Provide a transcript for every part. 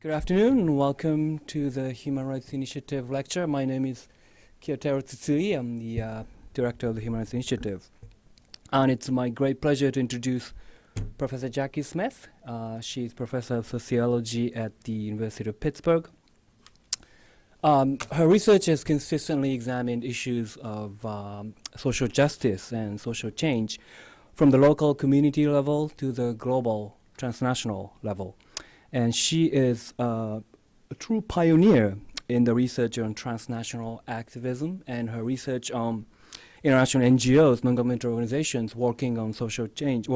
Good afternoon and welcome to the Human Rights Initiative lecture. My name is Kiyotaro Tsutsui. I'm the director of the Human Rights Initiative. And it's my great pleasure to introduce Professor Jackie Smith. She's professor of sociology at the University of Pittsburgh. Her research has consistently examined issues of social justice and social change from the local community level to the global transnational level. And she is a true pioneer in the research on transnational activism, and her research on international NGOs, non-governmental organizations working for social change,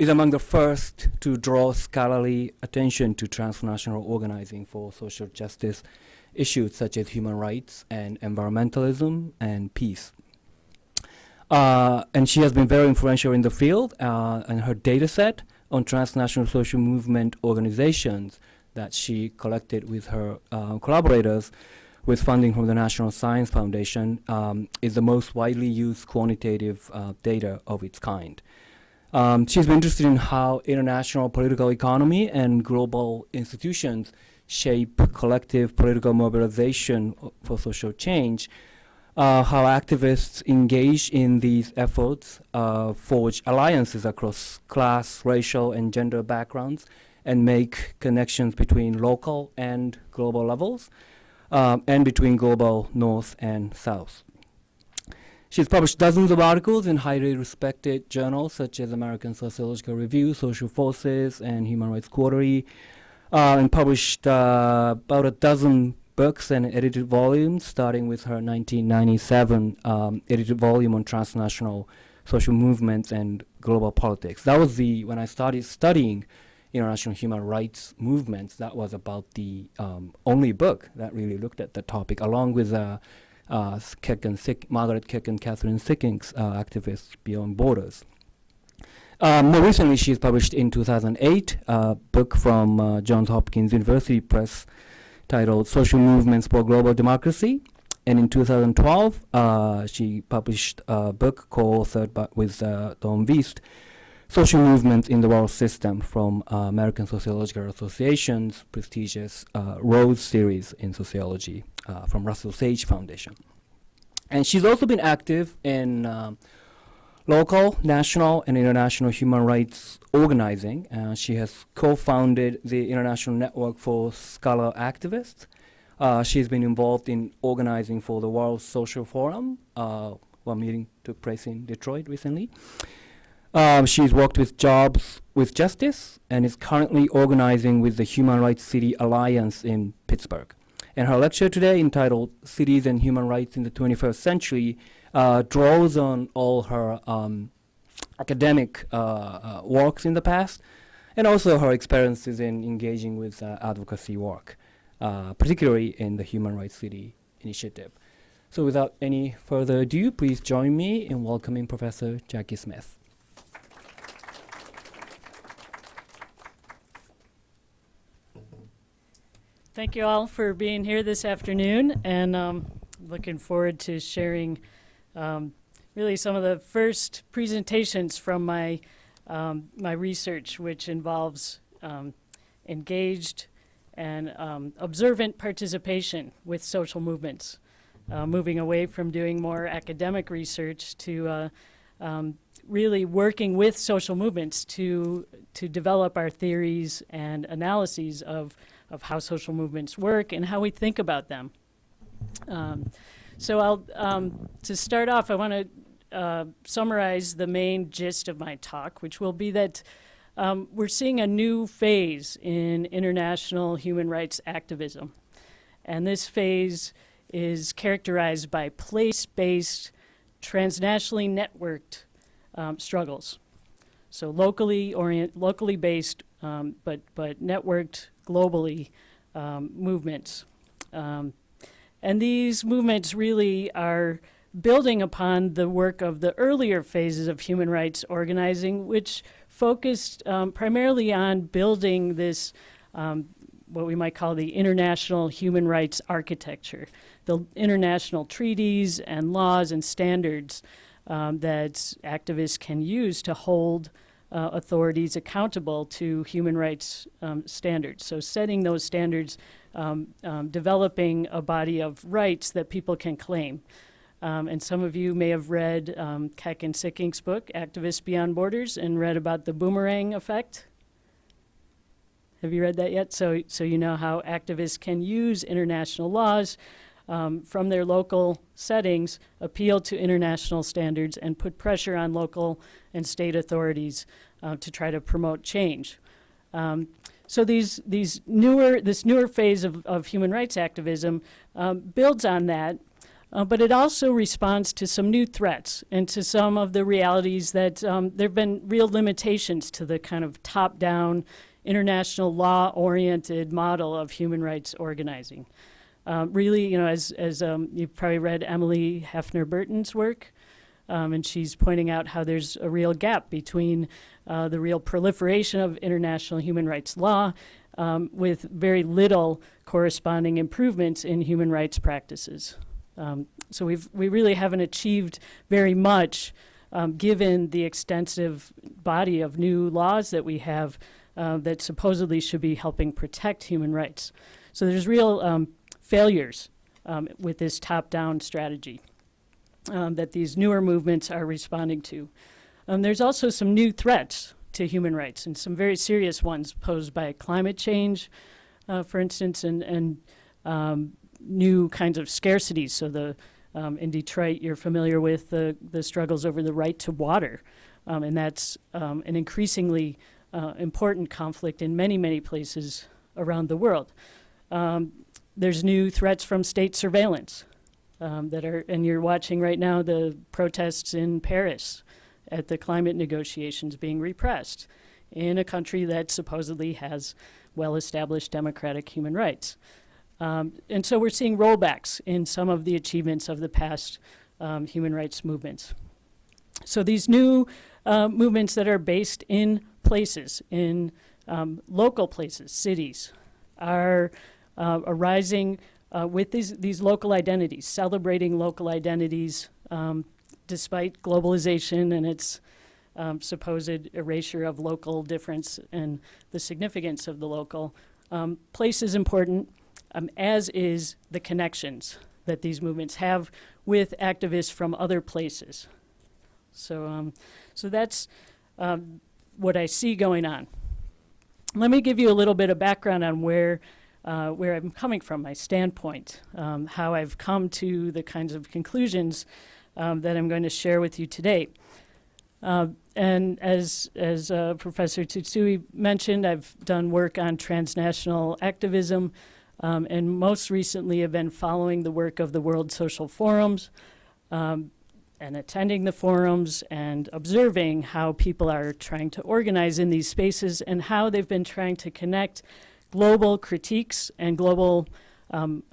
is among the first to draw scholarly attention to transnational organizing for social justice issues such as human rights and environmentalism and peace. And she has been very influential in the field, and her data set on transnational social movement organizations that she collected with her collaborators with funding from the National Science Foundation is the most widely used quantitative data of its kind. She's been interested in how international political economy and global institutions shape collective political mobilization for social change, how activists engage in these efforts, forge alliances across class, racial, and gender backgrounds, and make connections between local and global levels, and between global north and south. She's published dozens of articles in highly respected journals such as American Sociological Review, Social Forces, and Human Rights Quarterly, and published about a dozen books and edited volumes, starting with her 1997 edited volume on transnational social movements and global politics. That was when I started studying international human rights movements, that was about the only book that really looked at the topic, along with Margaret Keck and Catherine Sicking's activists Beyond Borders. More recently, she's published in 2008 a book from Johns Hopkins University Press titled Social Movements for Global Democracy. And in 2012, she published a book co-authored with Don Wiest, Social Movements in the World System, from American Sociological Association's prestigious Rhodes series in sociology from Russell Sage Foundation. And she's also been active in local, national, and international human rights organizing. She has co-founded the International Network for Scholar Activists. She's been involved in organizing for the World Social Forum. One meeting took place in Detroit recently. She's worked with Jobs with Justice and is currently organizing with the Human Rights City Alliance in Pittsburgh. And her lecture today, entitled Cities and Human Rights in the 21st Century, draws on all her academic works in the past, and also her experiences in engaging with advocacy work, particularly in the Human Rights City initiative. So without any further ado, please join me in welcoming Professor Jackie Smith. Thank you all for being here this afternoon, and looking forward to sharing really some of the first presentations from my research, which involves engaged and observant participation with social movements, moving away from doing more academic research to really working with social movements to develop our theories and analyses of how social movements work and how we think about them. So to start off, I want to summarize the main gist of my talk, which will be that we're seeing a new phase in international human rights activism. And this phase is characterized by place-based, transnationally networked struggles. So locally based, but networked globally movements. And these movements really are building upon the work of the earlier phases of human rights organizing, which focused primarily on building this, what we might call the international human rights architecture, the international treaties and laws and standards that activists can use to hold authorities accountable to human rights standards. So setting those standards, developing a body of rights that people can claim. And some of you may have read Keck and Sicking's book, Activists Beyond Borders, and read about the boomerang effect. Have you read that yet? So you know how activists can use international laws from their local settings, appeal to international standards, and put pressure on local and state authorities to try to promote change. So this newer phase of human rights activism builds on that, but it also responds to some new threats and to some of the realities that there have been real limitations to the kind of top-down, international law-oriented model of human rights organizing. Really, as you've probably read Emily Hefner-Burton's work, and she's pointing out how there's a real gap between the real proliferation of international human rights law with very little corresponding improvements in human rights practices. So we really haven't achieved very much given the extensive body of new laws that we have that supposedly should be helping protect human rights. So there's real failures with this top-down strategy that these newer movements are responding to. There's also some new threats to human rights, and some very serious ones posed by climate change, for instance, and new kinds of scarcities. So in Detroit, you're familiar with the struggles over the right to water, and that's an increasingly important conflict in many, many places around the world. There's new threats from state surveillance and you're watching right now the protests in Paris at the climate negotiations being repressed in a country that supposedly has well-established democratic human rights. And so we're seeing rollbacks in some of the achievements of the past human rights movements. So these new movements that are based in places, in local places, cities, are arising with these local identities, celebrating local identities despite globalization and its supposed erasure of local difference and the significance of the local. Place is important, as is the connections that these movements have with activists from other places. So that's what I see going on. Let me give you a little bit of background on where I'm coming from, my standpoint, how I've come to the kinds of conclusions that I'm going to share with you today. And as Professor Tsutsui mentioned, I've done work on transnational activism, and most recently have been following the work of the World Social Forums, and attending the forums and observing how people are trying to organize in these spaces and how they've been trying to connect global critiques and global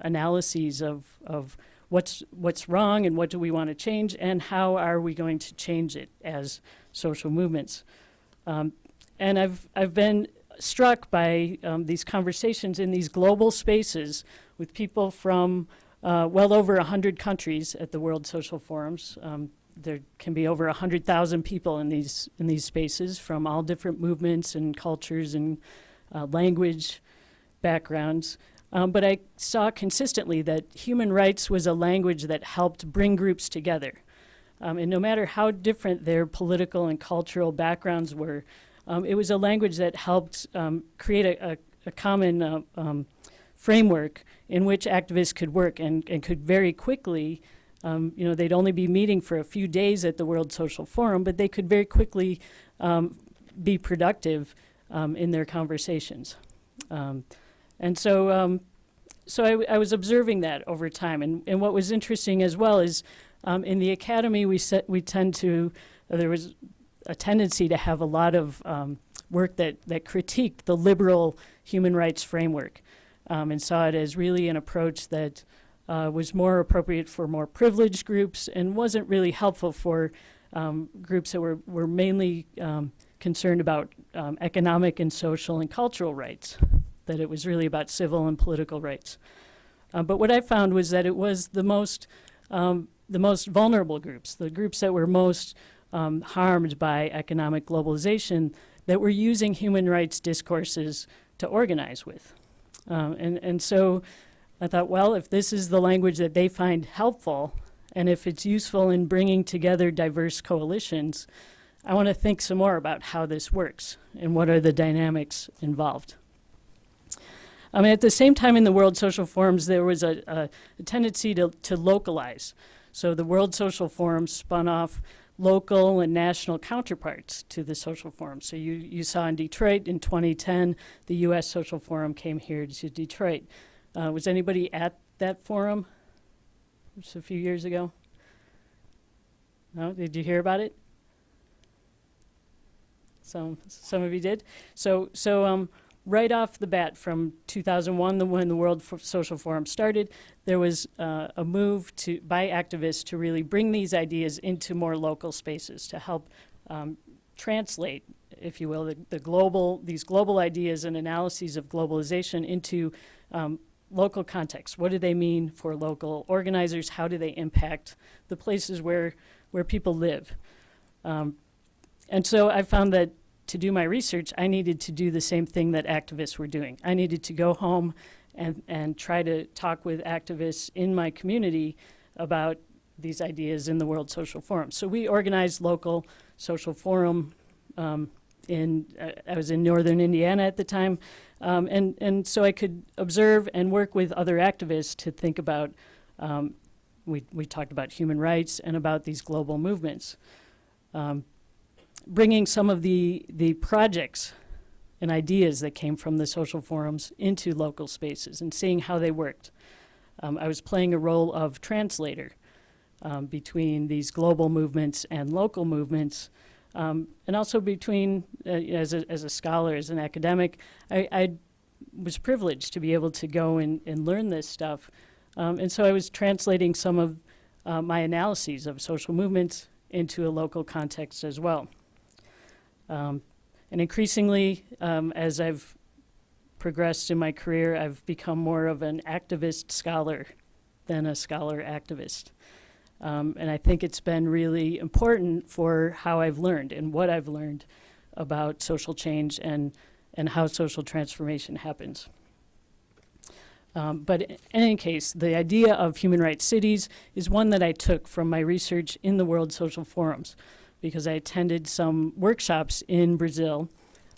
analyses of what's wrong and what do we want to change and how are we going to change it as social movements. And I've been struck by these conversations in these global spaces with people from well over 100 countries at the World Social Forums. There can be over 100,000 people in these spaces from all different movements and cultures and language backgrounds. But I saw consistently that human rights was a language that helped bring groups together. And no matter how different their political and cultural backgrounds were, it was a language that helped create a common framework in which activists could work and could very quickly, they'd only be meeting for a few days at the World Social Forum, but they could very quickly be productive in their conversations. And so I was observing that over time. And what was interesting as well is in the academy, there was a tendency to have a lot of work that critiqued the liberal human rights framework and saw it as really an approach that was more appropriate for more privileged groups and wasn't really helpful for groups that were mainly concerned about economic and social and cultural rights, that it was really about civil and political rights. But what I found was that it was the most vulnerable groups, the groups that were most harmed by economic globalization that we're using human rights discourses to organize with. And so I thought, well, if this is the language that they find helpful, and if it's useful in bringing together diverse coalitions, I want to think some more about how this works and what are the dynamics involved. At the same time in the World Social Forums, there was a tendency to localize. So the World Social Forum spun off local and national counterparts to the social forum. So you saw in Detroit in 2010, the U.S. Social Forum came here to Detroit. Was anybody at that forum? Just a few years ago? No? Did you hear about it? Some of you did. So right off the bat from 2001, when the World Social Forum started, there was a move by activists to really bring these ideas into more local spaces to help translate, if you will, these global ideas and analyses of globalization into local context. What do they mean for local organizers? How do they impact the places where people live? And so I found that to do my research, I needed to do the same thing that activists were doing. I needed to go home and try to talk with activists in my community about these ideas in the World Social Forum. So we organized local social forum I was in northern Indiana at the time, and so I could observe and work with other activists to think about, we talked about human rights and about these global movements. Bringing some of the projects and ideas that came from the social forums into local spaces and seeing how they worked. I was playing a role of translator between these global movements and local movements, and also between, as a scholar, as an academic, I was privileged to be able to go and learn this stuff. And so I was translating some of my analyses of social movements into a local context as well. And increasingly, as I've progressed in my career, I've become more of an activist scholar than a scholar activist. And I think it's been really important for how I've learned and what I've learned about social change and how social transformation happens. But in any case, the idea of human rights cities is one that I took from my research in the World Social Forums, because I attended some workshops in Brazil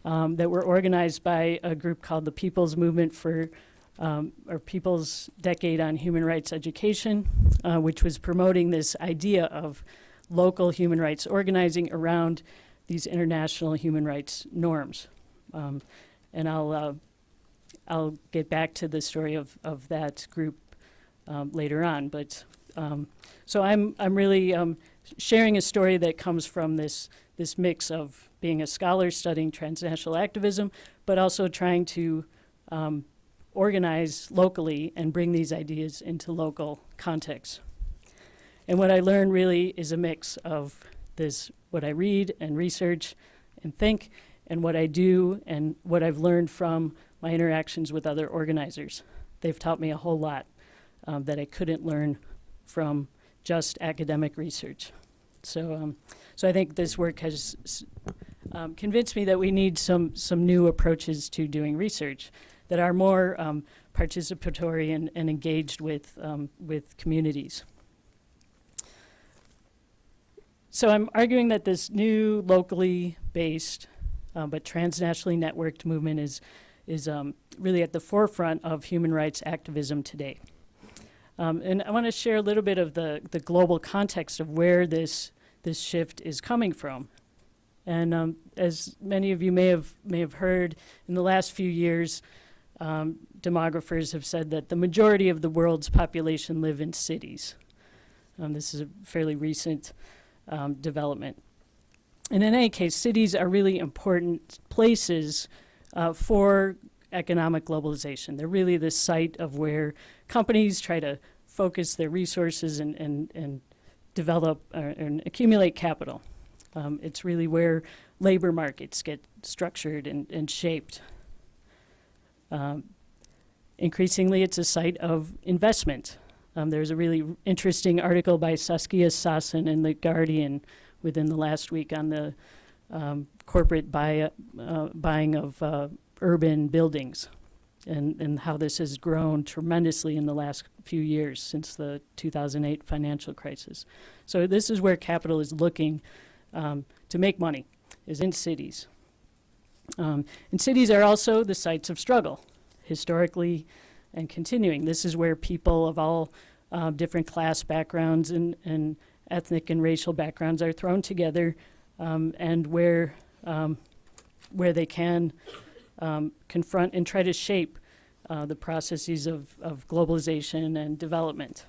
that were organized by a group called the People's Movement for, or People's Decade on Human Rights Education, which was promoting this idea of local human rights organizing around these international human rights norms. And I'll get back to the story of that group later on. But so I'm really sharing a story that comes from this mix of being a scholar studying transnational activism, but also trying to organize locally and bring these ideas into local contexts. And what I learned really is a mix of what I read and research and think, and what I do and what I've learned from my interactions with other organizers. They've taught me a whole lot that I couldn't learn from just academic research. So I think this work has convinced me that we need some new approaches to doing research that are more participatory and engaged with communities. So I'm arguing that this new locally based but transnationally networked movement is really at the forefront of human rights activism today. And I want to share a little bit of the global context of where this shift is coming from. And as many of you may have heard, in the last few years, demographers have said that the majority of the world's population live in cities. This is a fairly recent development. And in any case, cities are really important places for economic globalization. They're really the site of where companies try to focus their resources and develop and accumulate capital. It's really where labor markets get structured and shaped. Increasingly, it's a site of investment. There's a really interesting article by Saskia Sassen in The Guardian within the last week on the corporate buying of urban buildings, and how this has grown tremendously in the last few years since the 2008 financial crisis. So this is where capital is looking to make money, is in cities. And cities are also the sites of struggle, historically and continuing. This is where people of all different class backgrounds and ethnic and racial backgrounds are thrown together, and where they can confront and try to shape the processes of globalization and development.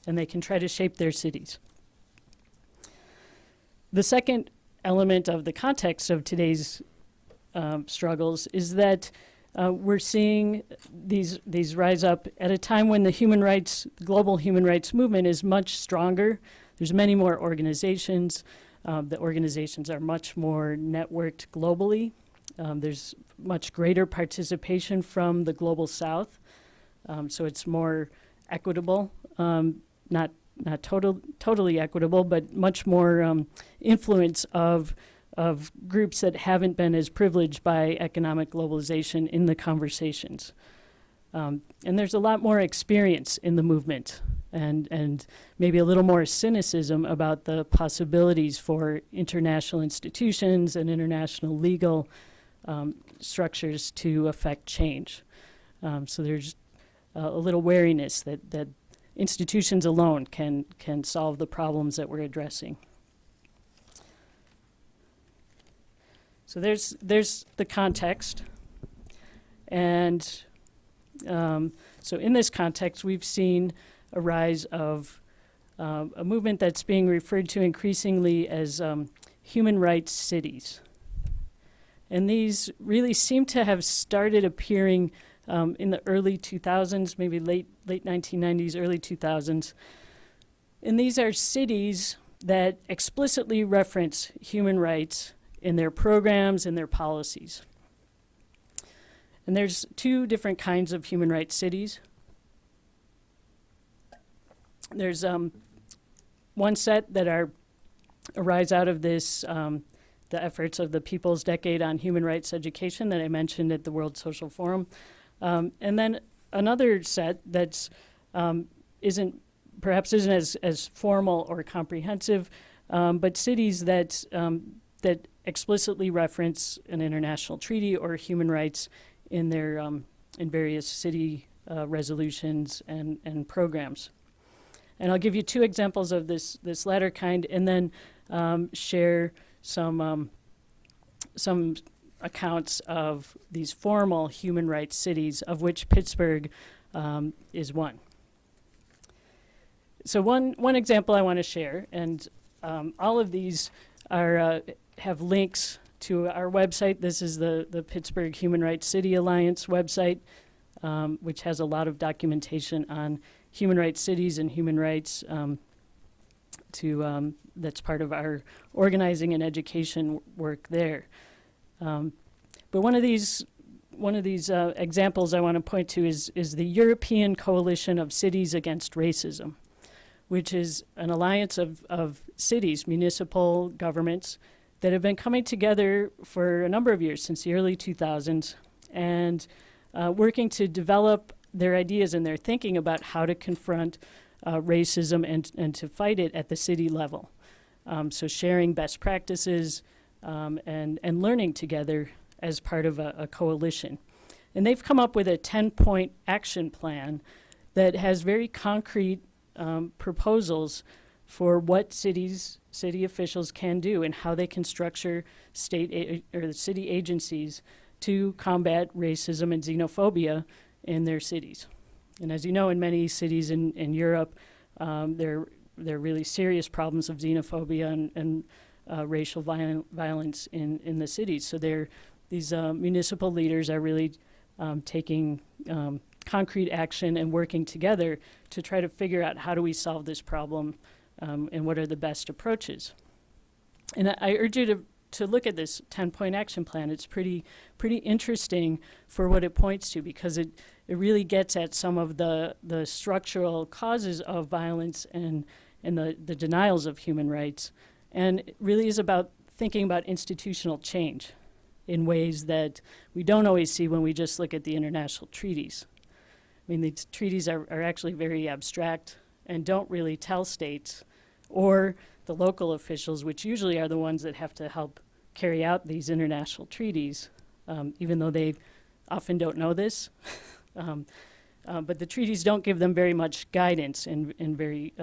And they can try to shape their cities. The second element of the context of today's struggles is that we're seeing these rise up at a time when the global human rights movement is much stronger. There's many more organizations. The organizations are much more networked globally. There's much greater participation from the global south, so it's more equitable, not totally equitable, but much more influence of groups that haven't been as privileged by economic globalization in the conversations. And there's a lot more experience in the movement, and maybe a little more cynicism about the possibilities for international institutions and international legal structures to affect change. So there's a little wariness that institutions alone can solve the problems that we're addressing. So there's the context, and so in this context, we've seen a rise of a movement that's being referred to increasingly as human rights cities. And these really seem to have started appearing in the early 2000s, maybe late 1990s, early 2000s. And these are cities that explicitly reference human rights in their programs and their policies. And there's two different kinds of human rights cities. There's one set that arise out of this, the efforts of the People's Decade on Human Rights Education that I mentioned at the World Social Forum. And then another set that's isn't as formal or comprehensive, but cities that explicitly reference an international treaty or human rights in their in various city resolutions and programs. And I'll give you two examples of this latter kind, and then share some accounts of these formal human rights cities, of which Pittsburgh is one. So one example I want to share, and all of these are have links to our website. This is the Pittsburgh Human Rights City Alliance website, which has a lot of documentation on human rights cities and human rights that's part of our organizing and education work there. But one of these examples I want to point to is the European Coalition of Cities Against Racism, which is an alliance of cities, municipal governments, that have been coming together for a number of years, since the early 2000s, and working to develop their ideas and their thinking about how to confront racism and to fight it at the city level. So sharing best practices and learning together as part of a coalition. And they've come up with a 10-point action plan that has very concrete proposals for what city officials can do and how they can structure or city agencies to combat racism and xenophobia in their cities. And as you know, in many cities in Europe, there are really serious problems of xenophobia and racial violence in the cities. So these municipal leaders are really taking concrete action and working together to try to figure out how do we solve this problem and what are the best approaches. And I urge you to look at this 10-point action plan. It's pretty interesting for what it points to, because it really gets at some of the structural causes of violence and the denials of human rights, And it really is about thinking about institutional change in ways that we don't always see when we just look at the international treaties. I mean, these treaties are actually very abstract and don't really tell states or the local officials, which usually are the ones that have to help carry out these international treaties, even though they often don't know this. But the treaties don't give them very much guidance in very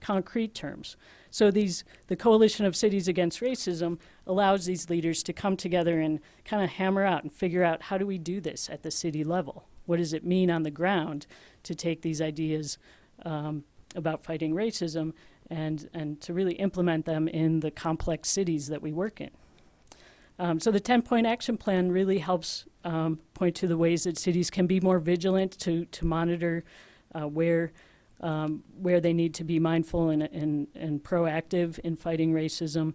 concrete terms. So the Coalition of Cities Against Racism allows these leaders to come together and kind of hammer out and figure out, how do we do this at the city level? What does it mean on the ground to take these ideas about fighting racism and to really implement them in the complex cities that we work in? So the 10-point action plan really helps point to the ways that cities can be more vigilant to monitor where they need to be mindful and proactive in fighting racism,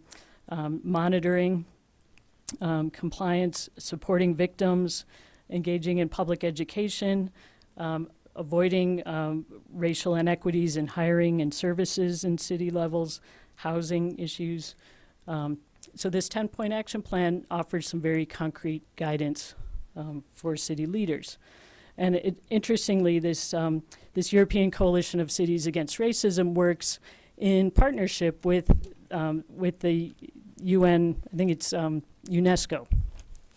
monitoring compliance, supporting victims, engaging in public education, avoiding racial inequities in hiring and services in city levels, housing issues. So this 10-point action plan offers some very concrete guidance for city leaders. And interestingly, this European Coalition of Cities Against Racism works in partnership with the UN, I think it's UNESCO,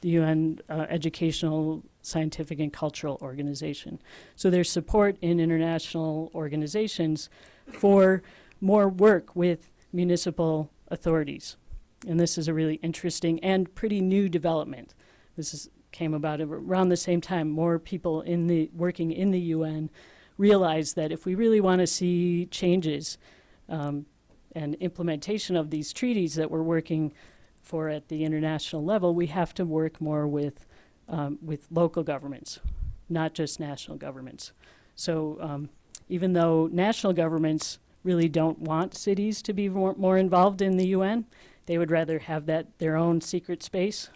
the UN Educational, Scientific, and Cultural Organization. So there's support in international organizations for more work with municipal authorities. And this is a really interesting and pretty new development. This came about around the same time. More people working in the UN realize that if we really want to see changes and implementation of these treaties that we're working for at the international level, we have to work more with local governments, not just national governments. So even though national governments really don't want cities to be more involved in the UN, they would rather have their own secret space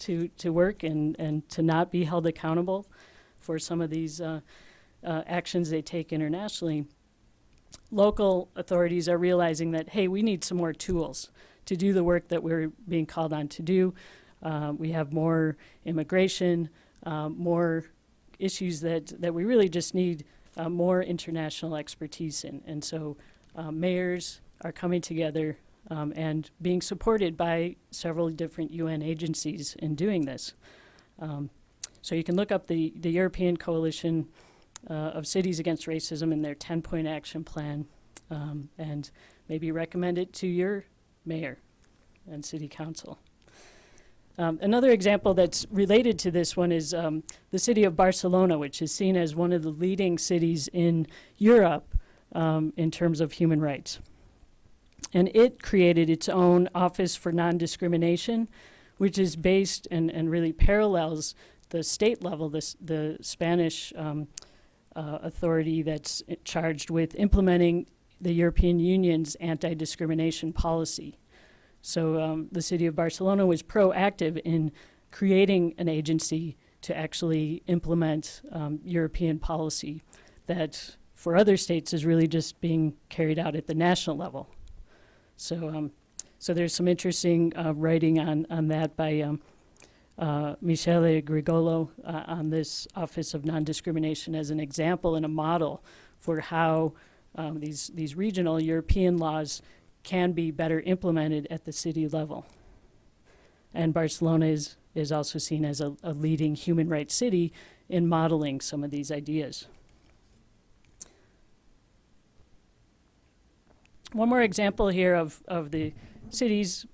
to work and to not be held accountable for some of these actions they take internationally. Local authorities are realizing that, hey, we need some more tools to do the work that we're being called on to do. We have more immigration, more issues that we really just need more international expertise in. And so mayors are coming together and being supported by several different UN agencies in doing this. So you can look up the European Coalition of Cities Against Racism in their 10-point action plan and maybe recommend it to your mayor and city council. Another example that's related to this one is the city of Barcelona, which is seen as one of the leading cities in Europe in terms of human rights. And it created its own Office for Non-Discrimination, which is based and really parallels the state level, the Spanish authority that's charged with implementing the European Union's anti-discrimination policy. So the city of Barcelona was proactive in creating an agency to actually implement European policy that for other states is really just being carried out at the national level. So there's some interesting writing on that by Michele Grigolo on this Office of Non-Discrimination as an example and a model for how these regional European laws can be better implemented at the city level. And Barcelona is also seen as a leading human rights city in modeling some of these ideas. One more example here of the cities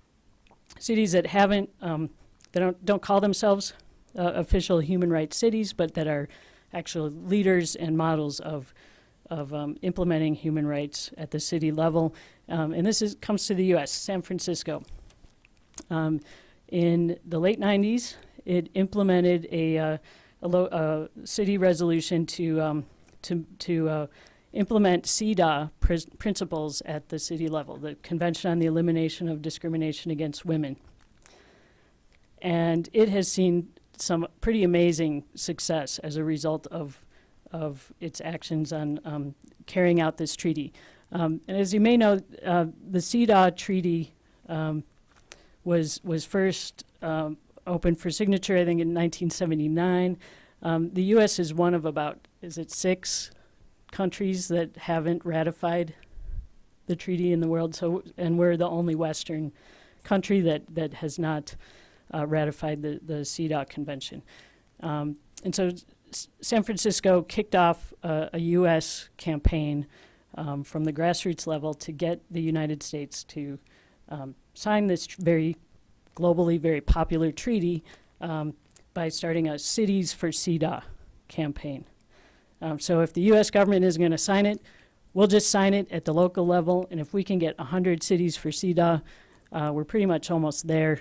that haven't, that don't call themselves official human rights cities, but that are actual leaders and models of implementing human rights at the city level. And this comes to the U.S., San Francisco. In the late 90s, it implemented a city resolution to implement CEDAW principles at the city level, the Convention on the Elimination of Discrimination Against Women. And it has seen some pretty amazing success as a result of its actions on carrying out this treaty. And as you may know, the Cidade Treaty was first opened for signature, I think, in 1979. The U.S. is one of about, is it 6 countries that haven't ratified the treaty in the world? So, and we're the only Western country that has not ratified the CEDAW Convention. And so San Francisco kicked off a U.S. campaign from the grassroots level to get the United States to sign this very globally very popular treaty by starting a Cities for CEDAW campaign. So if the U.S. government isn't going to sign it, we'll just sign it at the local level, and if we can get 100 cities for CEDAW, we're pretty much almost there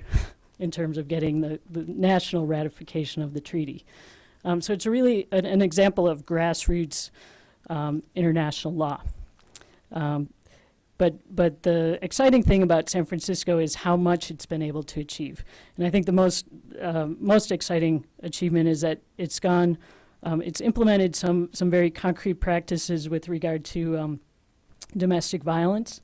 in terms of getting the national ratification of the treaty. So it's really an example of grassroots international law. But the exciting thing about San Francisco is how much it's been able to achieve. And I think the most exciting achievement is that it's implemented some very concrete practices with regard to domestic violence.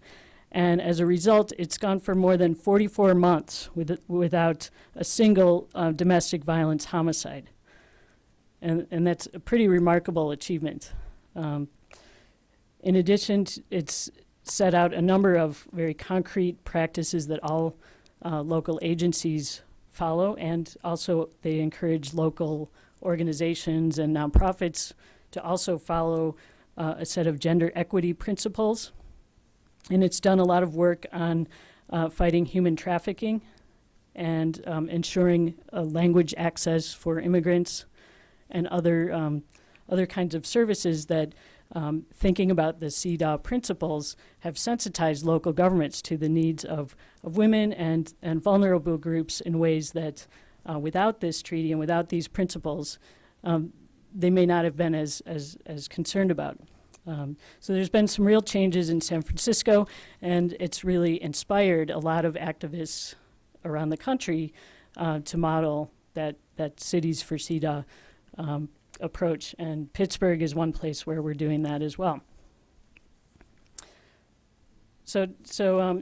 And as a result, it's gone for more than 44 months without a single domestic violence homicide. And that's a pretty remarkable achievement. In addition, it's set out a number of very concrete practices that all local agencies follow, and also they encourage local organizations and nonprofits to also follow a set of gender equity principles. And it's done a lot of work on fighting human trafficking and ensuring language access for immigrants and other kinds of services that, thinking about the CEDAW principles, have sensitized local governments to the needs of women and vulnerable groups in ways that without this treaty and without these principles, they may not have been as concerned about. So there's been some real changes in San Francisco, and it's really inspired a lot of activists around the country to model that Cities for CEDAW approach. And Pittsburgh is one place where we're doing that as well. So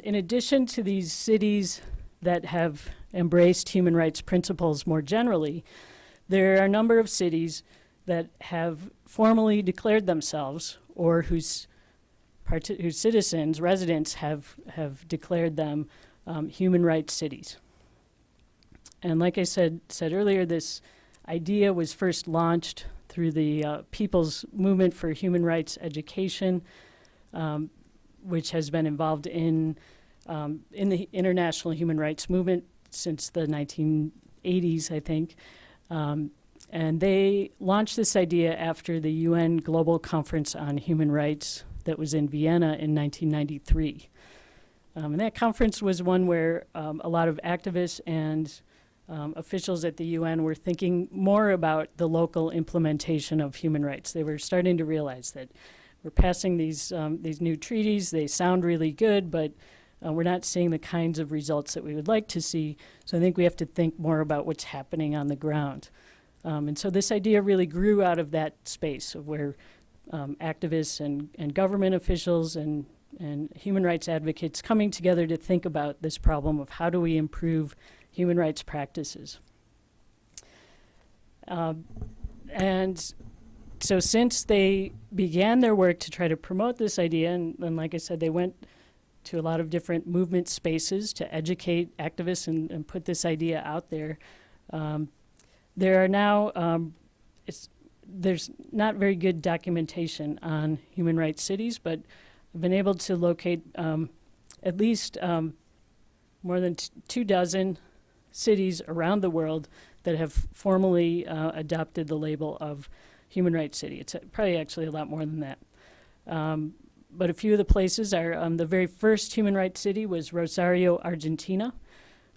in addition to these cities that have embraced human rights principles more generally, there are a number of cities that have formally declared themselves, or whose citizens, residents, have declared them human rights cities. And like I said earlier, this idea was first launched through the People's Movement for Human Rights Education, which has been involved in the international human rights movement since the 1980s, I think. And they launched this idea after the UN Global Conference on Human Rights that was in Vienna in 1993. And that conference was one where a lot of activists and officials at the UN were thinking more about the local implementation of human rights. They were starting to realize that we're passing these new treaties. They sound really good, but we're not seeing the kinds of results that we would like to see. So I think we have to think more about what's happening on the ground. And so this idea really grew out of that space of where activists and government officials and human rights advocates coming together to think about this problem of how do we improve human rights practices. And so since they began their work to try to promote this idea, and like I said, they went to a lot of different movement spaces to educate activists and put this idea out there, there are now, there's not very good documentation on human rights cities, but I've been able to locate at least more than 24 cities around the world that have formally adopted the label of human rights city. It's probably actually a lot more than that. But a few of the places are, the very first human rights city was Rosario, Argentina,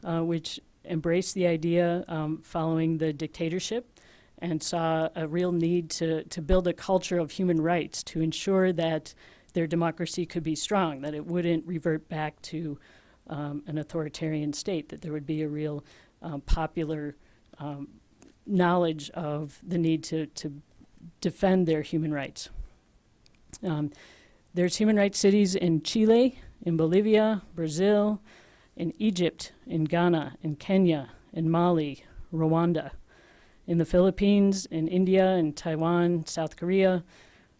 which embraced the idea following the dictatorship and saw a real need to build a culture of human rights to ensure that their democracy could be strong, that it wouldn't revert back to an authoritarian state, that there would be a real popular knowledge of the need to defend their human rights. There's human rights cities in Chile, in Bolivia, Brazil, in Egypt, in Ghana, in Kenya, in Mali, Rwanda, in the Philippines, in India, in Taiwan, South Korea,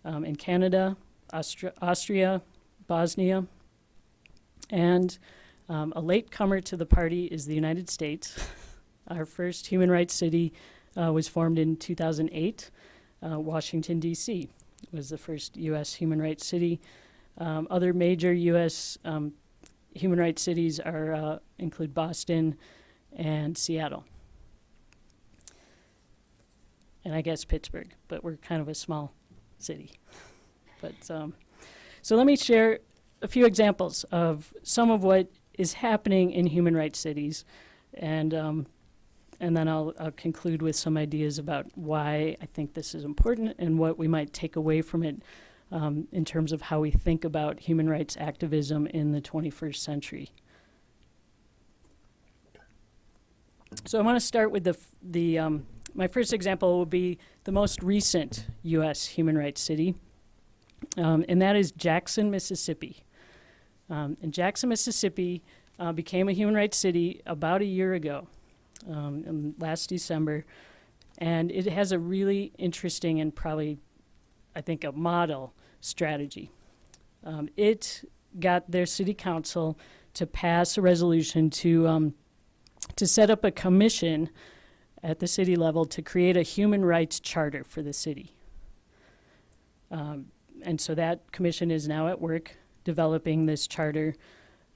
in Canada, Austria, Bosnia, and a latecomer to the party is the United States. Our first human rights city was formed in 2008. Washington, D.C. was the first U.S. human rights city. Other major U.S. Human rights cities include Boston and Seattle. And I guess Pittsburgh, but we're kind of a small city. But so let me share a few examples of some of what is happening in human rights cities, and then I'll conclude with some ideas about why I think this is important and what we might take away from it in terms of how we think about human rights activism in the 21st century. So I want to start with my first example will be the most recent U.S. human rights city, and that is Jackson, Mississippi. And Jackson, Mississippi became a human rights city about a year ago, last December, and it has a really interesting and probably, I think, a model strategy. It got their city council to pass a resolution to set up a commission at the city level to create a human rights charter for the city. And so that commission is now at work developing this charter.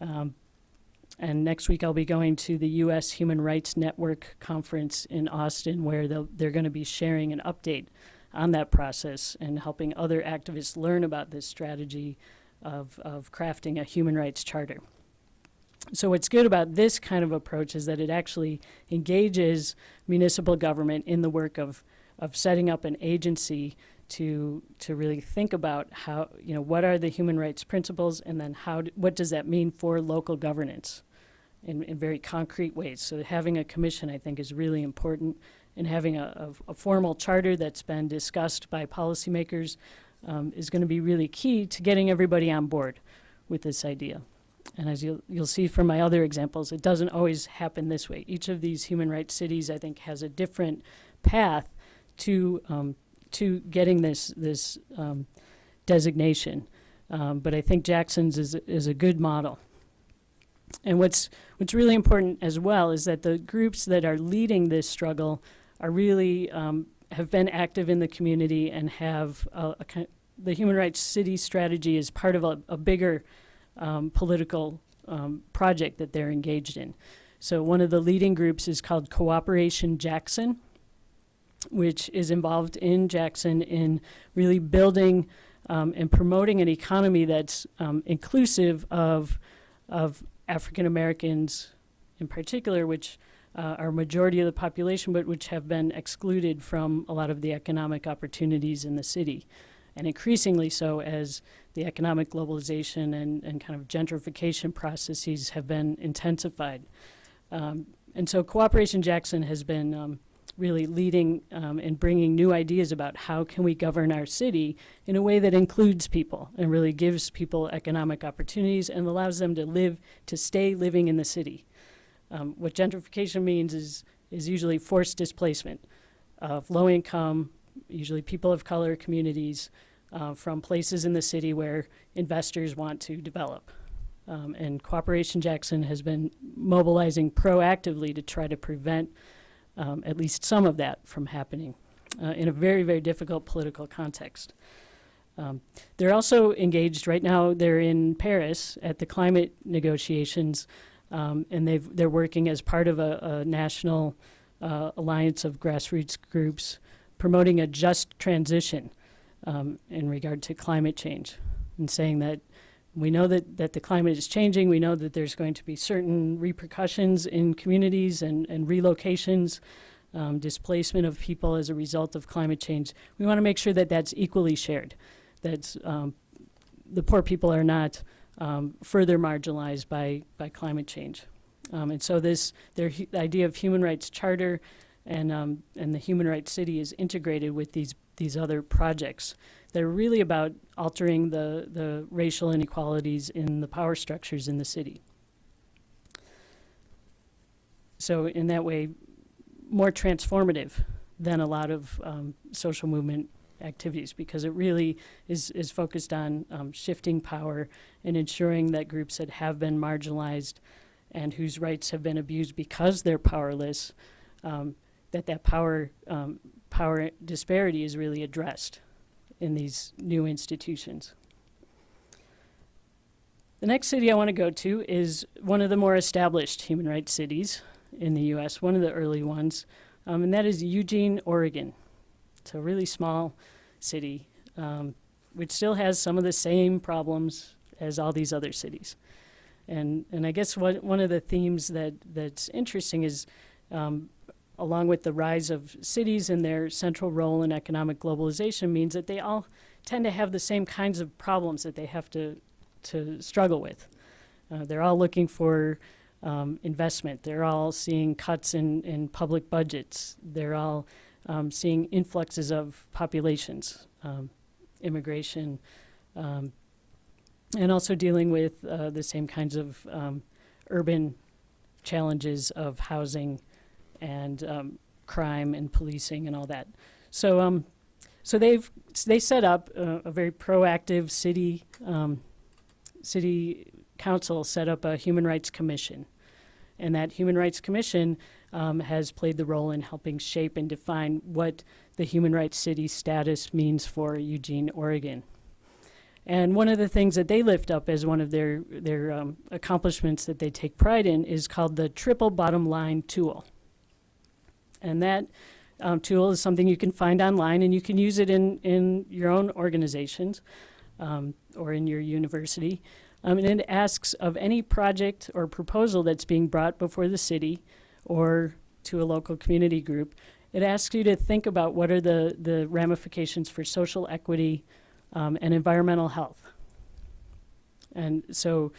And next week I'll be going to the U.S. Human Rights Network conference in Austin, where they're going to be sharing an update on that process and helping other activists learn about this strategy of crafting a human rights charter. So what's good about this kind of approach is that it actually engages municipal government in the work of setting up an agency to really think about how, what are the human rights principles, and then what does that mean for local governance in very concrete ways. So having a commission, I think, is really important, and having a formal charter that's been discussed by policymakers is going to be really key to getting everybody on board with this idea. And as you'll see from my other examples, it doesn't always happen this way. Each of these human rights cities, I think, has a different path to getting this designation. But I think Jackson's is a good model. And what's really important as well is that the groups that are leading this struggle are really have been active in the community and have the human rights city strategy is part of a bigger political project that they're engaged in. So one of the leading groups is called Cooperation Jackson, which is involved in Jackson in really building and promoting an economy that's inclusive of African Americans in particular, which are a majority of the population, but which have been excluded from a lot of the economic opportunities in the city. And increasingly so as the economic globalization and kind of gentrification processes have been intensified. And so Cooperation Jackson has been really leading and bringing new ideas about how can we govern our city in a way that includes people and really gives people economic opportunities and allows them to stay living in the city. What gentrification means is usually forced displacement of low income, usually people of color communities from places in the city where investors want to develop. And Cooperation Jackson has been mobilizing proactively to try to prevent at least some of that from happening in a very, very difficult political context. They're also engaged right now, they're in Paris at the climate negotiations, and they're working as part of a national alliance of grassroots groups promoting a just transition in regard to climate change, and saying that we know that the climate is changing. We know that there's going to be certain repercussions in communities and relocations, displacement of people as a result of climate change. We want to make sure that that's equally shared, that the poor people are not further marginalized by climate change. And so the idea of human rights charter and the human rights city is integrated with these other projects. They're really about altering the racial inequalities in the power structures in the city. So in that way, more transformative than a lot of social movement activities, because it really is focused on shifting power and ensuring that groups that have been marginalized and whose rights have been abused because they're powerless, that power disparity is really addressed in these new institutions. The next city I want to go to is one of the more established human rights cities in the U.S., one of the early ones, and that is Eugene, Oregon. It's a really small city, which still has some of the same problems as all these other cities. And I guess one of the themes that's interesting is, along with the rise of cities and their central role in economic globalization, means that they all tend to have the same kinds of problems that they have to struggle with. They're all looking for investment. They're all seeing cuts in public budgets. They're all seeing influxes of populations, immigration, and also dealing with the same kinds of urban challenges of housing and crime and policing and all that. So they set up a very proactive city council set up a human rights commission, and that human rights commission has played the role in helping shape and define what the human rights city status means for Eugene, Oregon. And one of the things that they lift up as one of their accomplishments that they take pride in is called the triple bottom line tool. And that tool is something you can find online, and you can use it in your own organizations or in your university. And it asks of any project or proposal that's being brought before the city or to a local community group, it asks you to think about what are the ramifications for social equity and environmental health. And so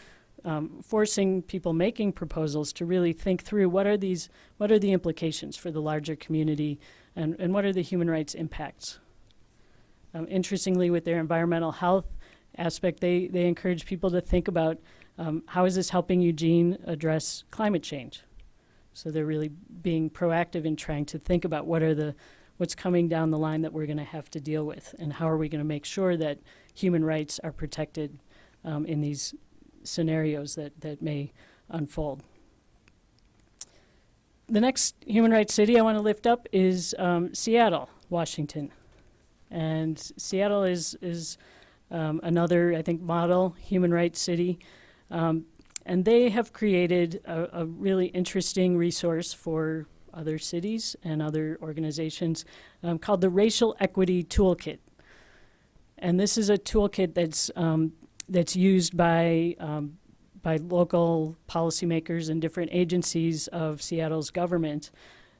forcing people making proposals to really think through what are the implications for the larger community and what are the human rights impacts. Interestingly, with their environmental health aspect, they encourage people to think about how is this helping Eugene address climate change. So they're really being proactive in trying to think about what's coming down the line that we're going to have to deal with, and how are we going to make sure that human rights are protected in these scenarios that may unfold. The next human rights city I want to lift up is Seattle, Washington. And Seattle is another, I think, model human rights city. And they have created a really interesting resource for other cities and other organizations called the Racial Equity Toolkit. And this is a toolkit that's used by local policymakers and different agencies of Seattle's government.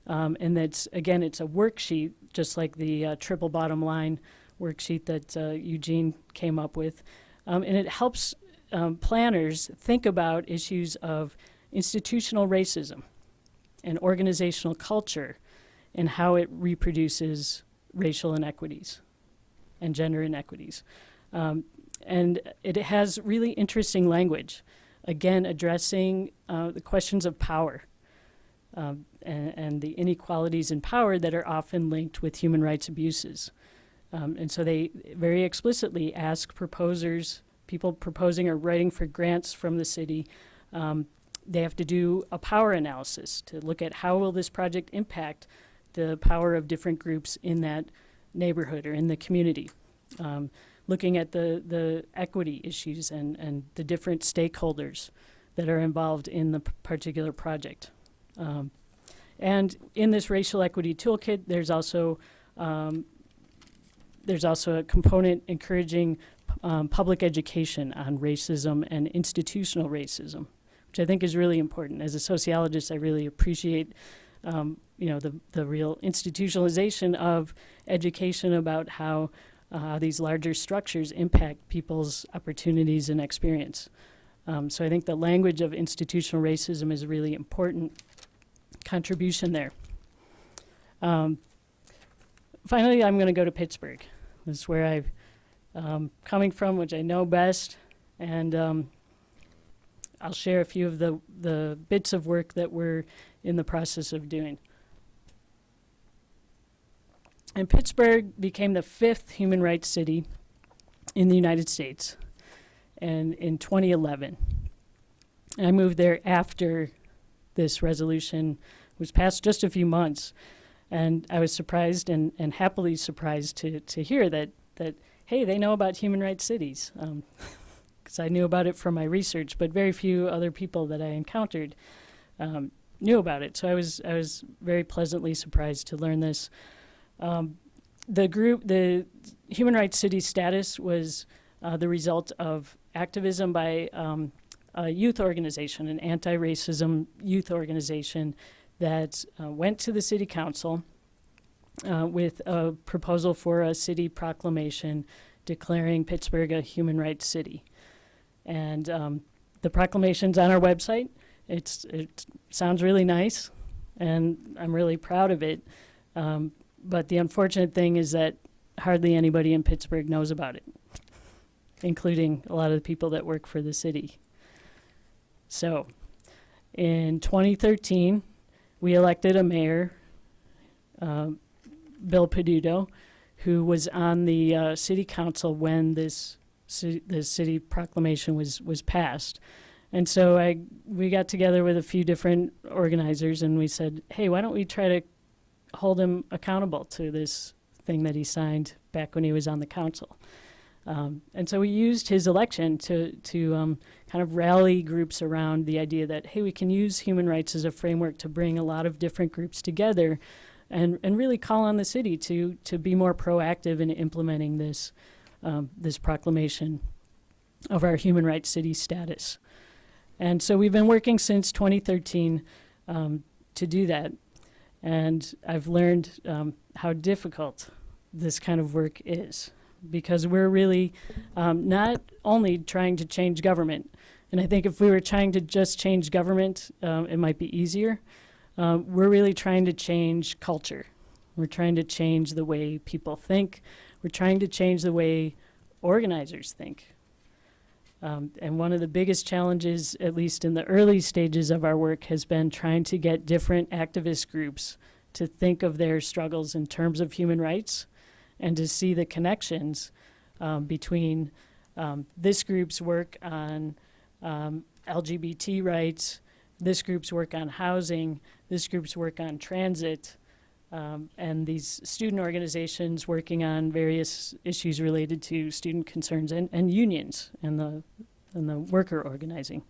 And that's, again, it's a worksheet, just like the triple bottom line worksheet that Eugene came up with. And it helps planners think about issues of institutional racism and organizational culture and how it reproduces racial inequities and gender inequities. And it has really interesting language, again, addressing the questions of power and the inequalities in power that are often linked with human rights abuses. And so they very explicitly ask proposers, people proposing or writing for grants from the city, they have to do a power analysis to look at how will this project impact the power of different groups in that neighborhood or in the community. Looking at the equity issues and the different stakeholders that are involved in the particular project. And in this racial equity toolkit, there's also a component encouraging public education on racism and institutional racism, which I think is really important. As a sociologist, I really appreciate the real institutionalization of education about how these larger structures impact people's opportunities and experience. So I think the language of institutional racism is a really important contribution there. Finally, I'm going to go to Pittsburgh. This is where I'm coming from, which I know best. And I'll share a few of the bits of work that we're in the process of doing. And Pittsburgh became the 5th human rights city in the United States, and in 2011. And I moved there after this resolution was passed, just a few months. And I was surprised and happily surprised to hear that, hey, they know about human rights cities. Because I knew about it from my research, but very few other people that I encountered knew about it. So I was very pleasantly surprised to learn this. The Human Rights City status was the result of activism by a youth organization, an anti-racism youth organization that went to the city council with a proposal for a city proclamation declaring Pittsburgh a human rights city. And the proclamation's on our website. It sounds really nice, and I'm really proud of it. But the unfortunate thing is that hardly anybody in Pittsburgh knows about it, including a lot of the people that work for the city. So, in 2013, we elected a mayor, Bill Peduto, who was on the city council when the city proclamation was passed. And so we got together with a few different organizers, and we said, hey, why don't we try to hold him accountable to this thing that he signed back when he was on the council. And so we used his election to kind of rally groups around the idea that, hey, we can use human rights as a framework to bring a lot of different groups together and really call on the city to be more proactive in implementing this proclamation of our human rights city status. And so we've been working since 2013 to do that. And I've learned how difficult this kind of work is, because we're really not only trying to change government. And I think if we were trying to just change government, it might be easier. We're really trying to change culture. We're trying to change the way people think. We're trying to change the way organizers think. And one of the biggest challenges, at least in the early stages of our work, has been trying to get different activist groups to think of their struggles in terms of human rights and to see the connections between this group's work on LGBT rights, this group's work on housing, this group's work on transit, and these student organizations working on various issues related to student concerns and unions and the worker organizing.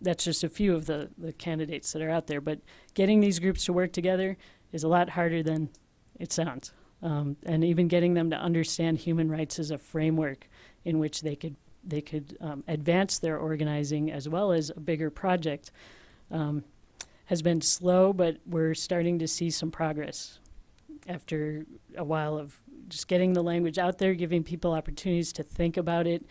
That's just a few of the candidates that are out there, but getting these groups to work together is a lot harder than it sounds. And even getting them to understand human rights as a framework in which they could advance their organizing as well as a bigger project has been slow, but we're starting to see some progress after a while of just getting the language out there, giving people opportunities to think about it,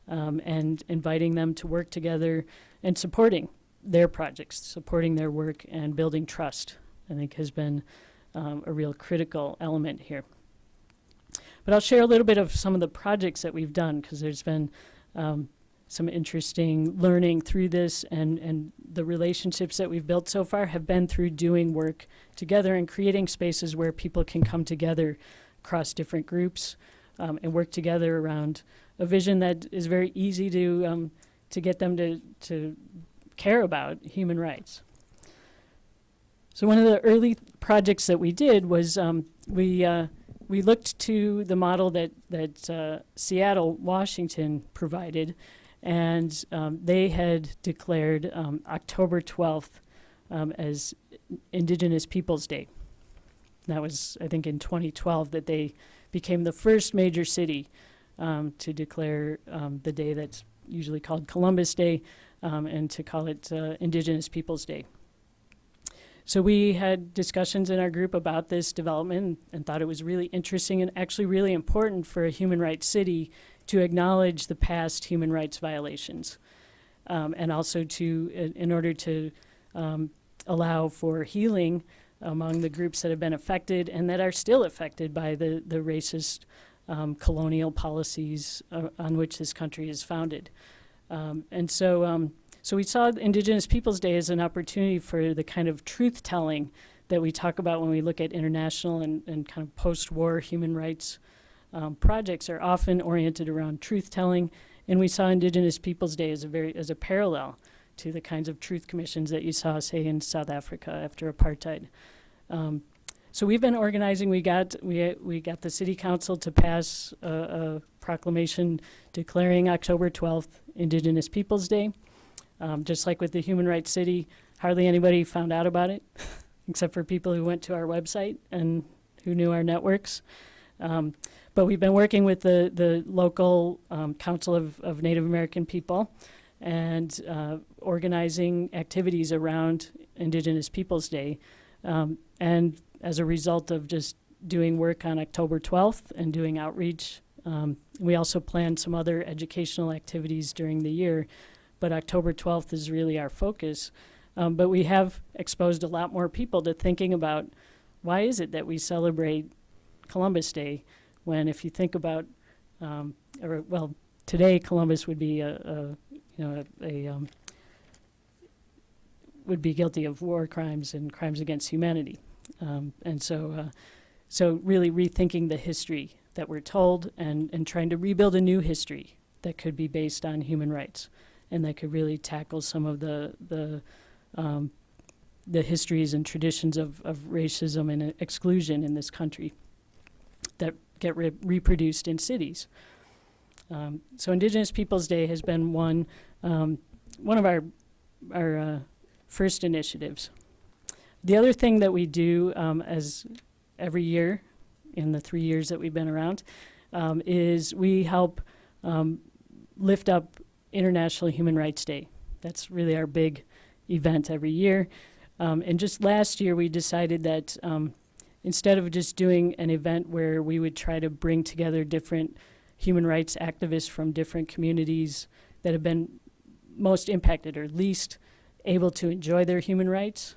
and inviting them to work together and supporting their projects, supporting their work, and building trust, I think has been a real critical element here. But I'll share a little bit of some of the projects that we've done, because there's been some interesting learning through this, and the relationships that we've built so far have been through doing work together and creating spaces where people can come together across different groups and work together around a vision that is very easy to get them to care about human rights. So one of the early projects that we did was we looked to the model that Seattle, Washington provided, and they had declared October 12th as Indigenous Peoples Day. That was, I think, in 2012 that they became the first major city to declare the day that's usually called Columbus Day, and to call it Indigenous Peoples Day. So we had discussions in our group about this development and thought it was really interesting and actually really important for a human rights city to acknowledge the past human rights violations, and also in order to allow for healing among the groups that have been affected and that are still affected by the racist colonial policies on which this country is founded. So we saw Indigenous Peoples Day as an opportunity for the kind of truth-telling that we talk about when we look at international and kind of post-war human rights projects are often oriented around truth-telling, and we saw Indigenous Peoples Day as a parallel to the kinds of truth commissions that you saw, say, in South Africa after apartheid. So we've been organizing. We got the city council to pass a proclamation declaring October 12th Indigenous Peoples Day. Just like with the Human Rights City, hardly anybody found out about it, except for people who went to our website and who knew our networks. But we've been working with the local Council of Native American People and organizing activities around Indigenous Peoples Day. And as a result of just doing work on October 12th and doing outreach, we also planned some other educational activities during the year, but October 12th is really our focus. But we have exposed a lot more people to thinking about why is it that we celebrate Columbus Day when, if you think about, today Columbus would be would be guilty of war crimes and crimes against humanity. So really rethinking the history that we're told and trying to rebuild a new history that could be based on human rights and that could really tackle some of the histories and traditions of racism and exclusion in this country that get reproduced in cities. So Indigenous Peoples Day has been one of our first initiatives. The other thing that we do as every year in the 3 years that we've been around is we help lift up International Human Rights Day. That's really our big event every year. And just last year we decided that instead of just doing an event where we would try to bring together different human rights activists from different communities that have been most impacted or least able to enjoy their human rights,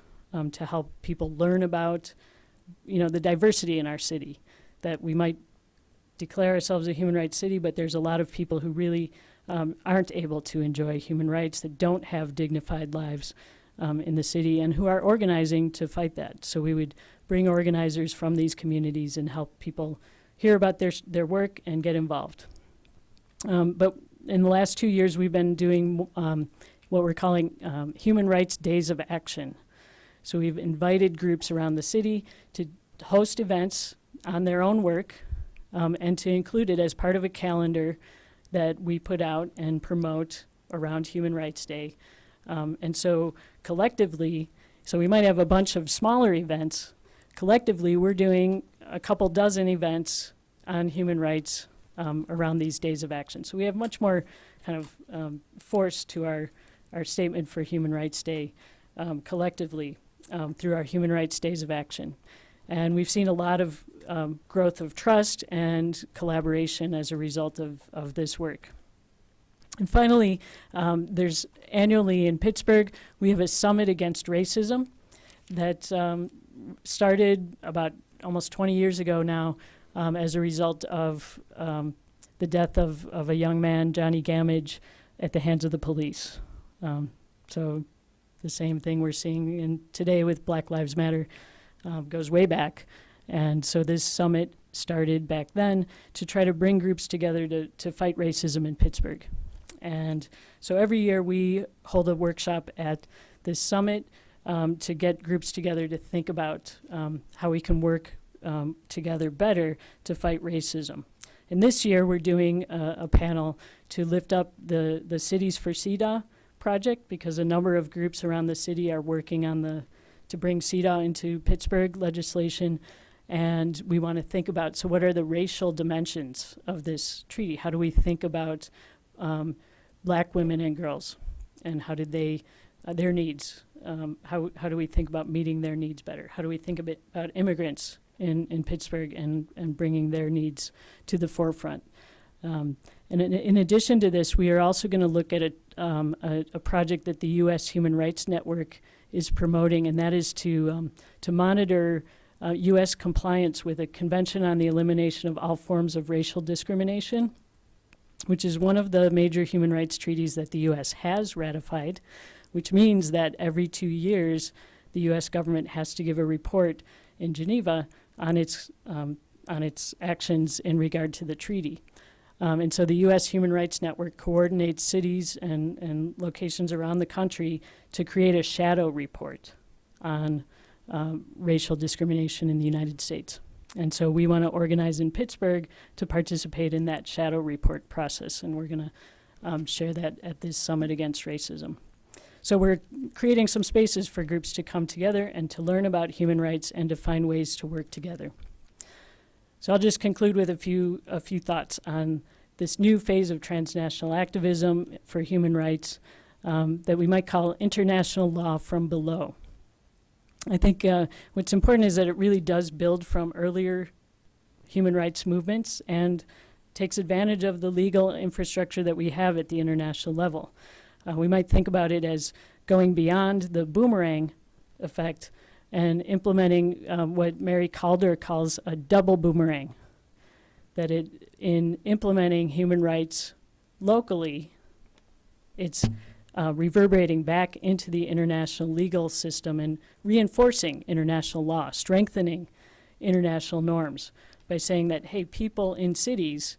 to help people learn about, the diversity in our city, that we might declare ourselves a human rights city, but there's a lot of people who really aren't able to enjoy human rights, that don't have dignified lives in the city, and who are organizing to fight that. So we would bring organizers from these communities and help people hear about their work and get involved. But in the last 2 years, we've been doing what we're calling Human Rights Days of Action. So we've invited groups around the city to host events on their own work and to include it as part of a calendar that we put out and promote around Human Rights Day. And so collectively, so we might have a bunch of smaller events. Collectively, we're doing a couple dozen events on human rights around these days of action. So we have much more kind of force to our statement for Human Rights Day collectively through our Human Rights Days of Action. And we've seen a lot of growth of trust and collaboration as a result of this work. And finally, there's annually in Pittsburgh, we have a summit against racism that started about almost 20 years ago now as a result of the death of a young man, Johnny Gamage, at the hands of the police. So the same thing we're seeing today with Black Lives Matter goes way back. And so this summit started back then to try to bring groups together to fight racism in Pittsburgh. And so every year we hold a workshop at this summit to get groups together to think about how we can work together better to fight racism. And this year we're doing a panel to lift up the Cities for CEDAW project, because a number of groups around the city are working on to bring CEDAW into Pittsburgh legislation. And we want to think about, so what are the racial dimensions of this treaty? How do we think about Black women and girls? And how did their needs, how do we think about meeting their needs better? How do we think about immigrants in Pittsburgh and bringing their needs to the forefront? And in addition to this, we are also going to look at a project that the U.S. Human Rights Network is promoting, and that is to monitor U.S. compliance with a Convention on the Elimination of All Forms of Racial Discrimination. which is one of the major human rights treaties that the U.S. has ratified, which means that every 2 years, the U.S. government has to give a report in Geneva on its actions in regard to the treaty. And so the U.S. Human Rights Network coordinates cities and locations around the country to create a shadow report on racial discrimination in the United States. And so we want to organize in Pittsburgh to participate in that shadow report process, and we're going to share that at this Summit Against Racism. So we're creating some spaces for groups to come together and to learn about human rights and to find ways to work together. So I'll just conclude with a few thoughts on this new phase of transnational activism for human rights that we might call international law from below. I think what's important is that it really does build from earlier human rights movements and takes advantage of the legal infrastructure that we have at the international level. We might think about it as going beyond the boomerang effect and implementing what Mary Calder calls a double boomerang. That in implementing human rights locally, it's reverberating back into the international legal system and reinforcing international law, strengthening international norms by saying that, hey, people in cities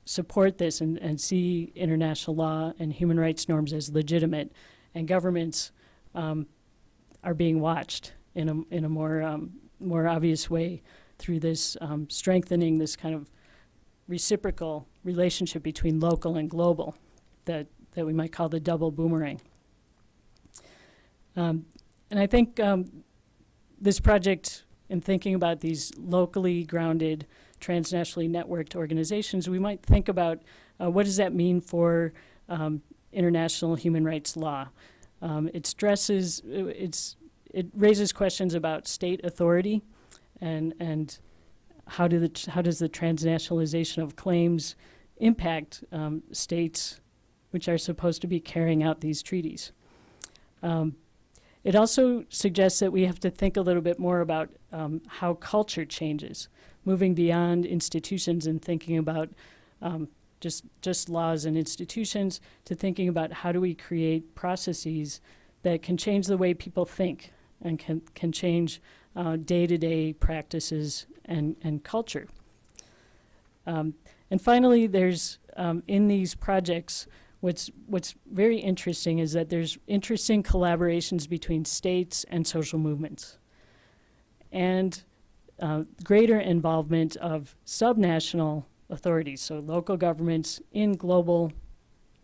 support this and see international law and human rights norms as legitimate, and governments are being watched in a more obvious way through this strengthening this kind of reciprocal relationship between local and global that we might call the double boomerang. And I think this project, in thinking about these locally grounded, transnationally networked organizations, we might think about what does that mean for international human rights law. It raises questions about state authority and how does the transnationalization of claims impact states which are supposed to be carrying out these treaties. It also suggests that we have to think a little bit more about how culture changes, moving beyond institutions and thinking about just laws and institutions to thinking about how do we create processes that can change the way people think and can change day-to-day practices and culture. And finally, there's in these projects, what's very interesting is that there's interesting collaborations between states and social movements, and greater involvement of subnational authorities, so local governments in global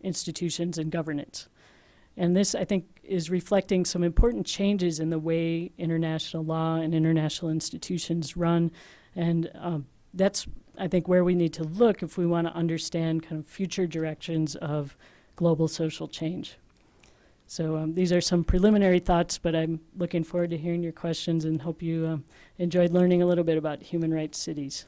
institutions and governance. And this, I think, is reflecting some important changes in the way international law and international institutions run. And that's, I think, where we need to look if we want to understand kind of future directions of global social change. So these are some preliminary thoughts, but I'm looking forward to hearing your questions and hope you enjoyed learning a little bit about human rights cities.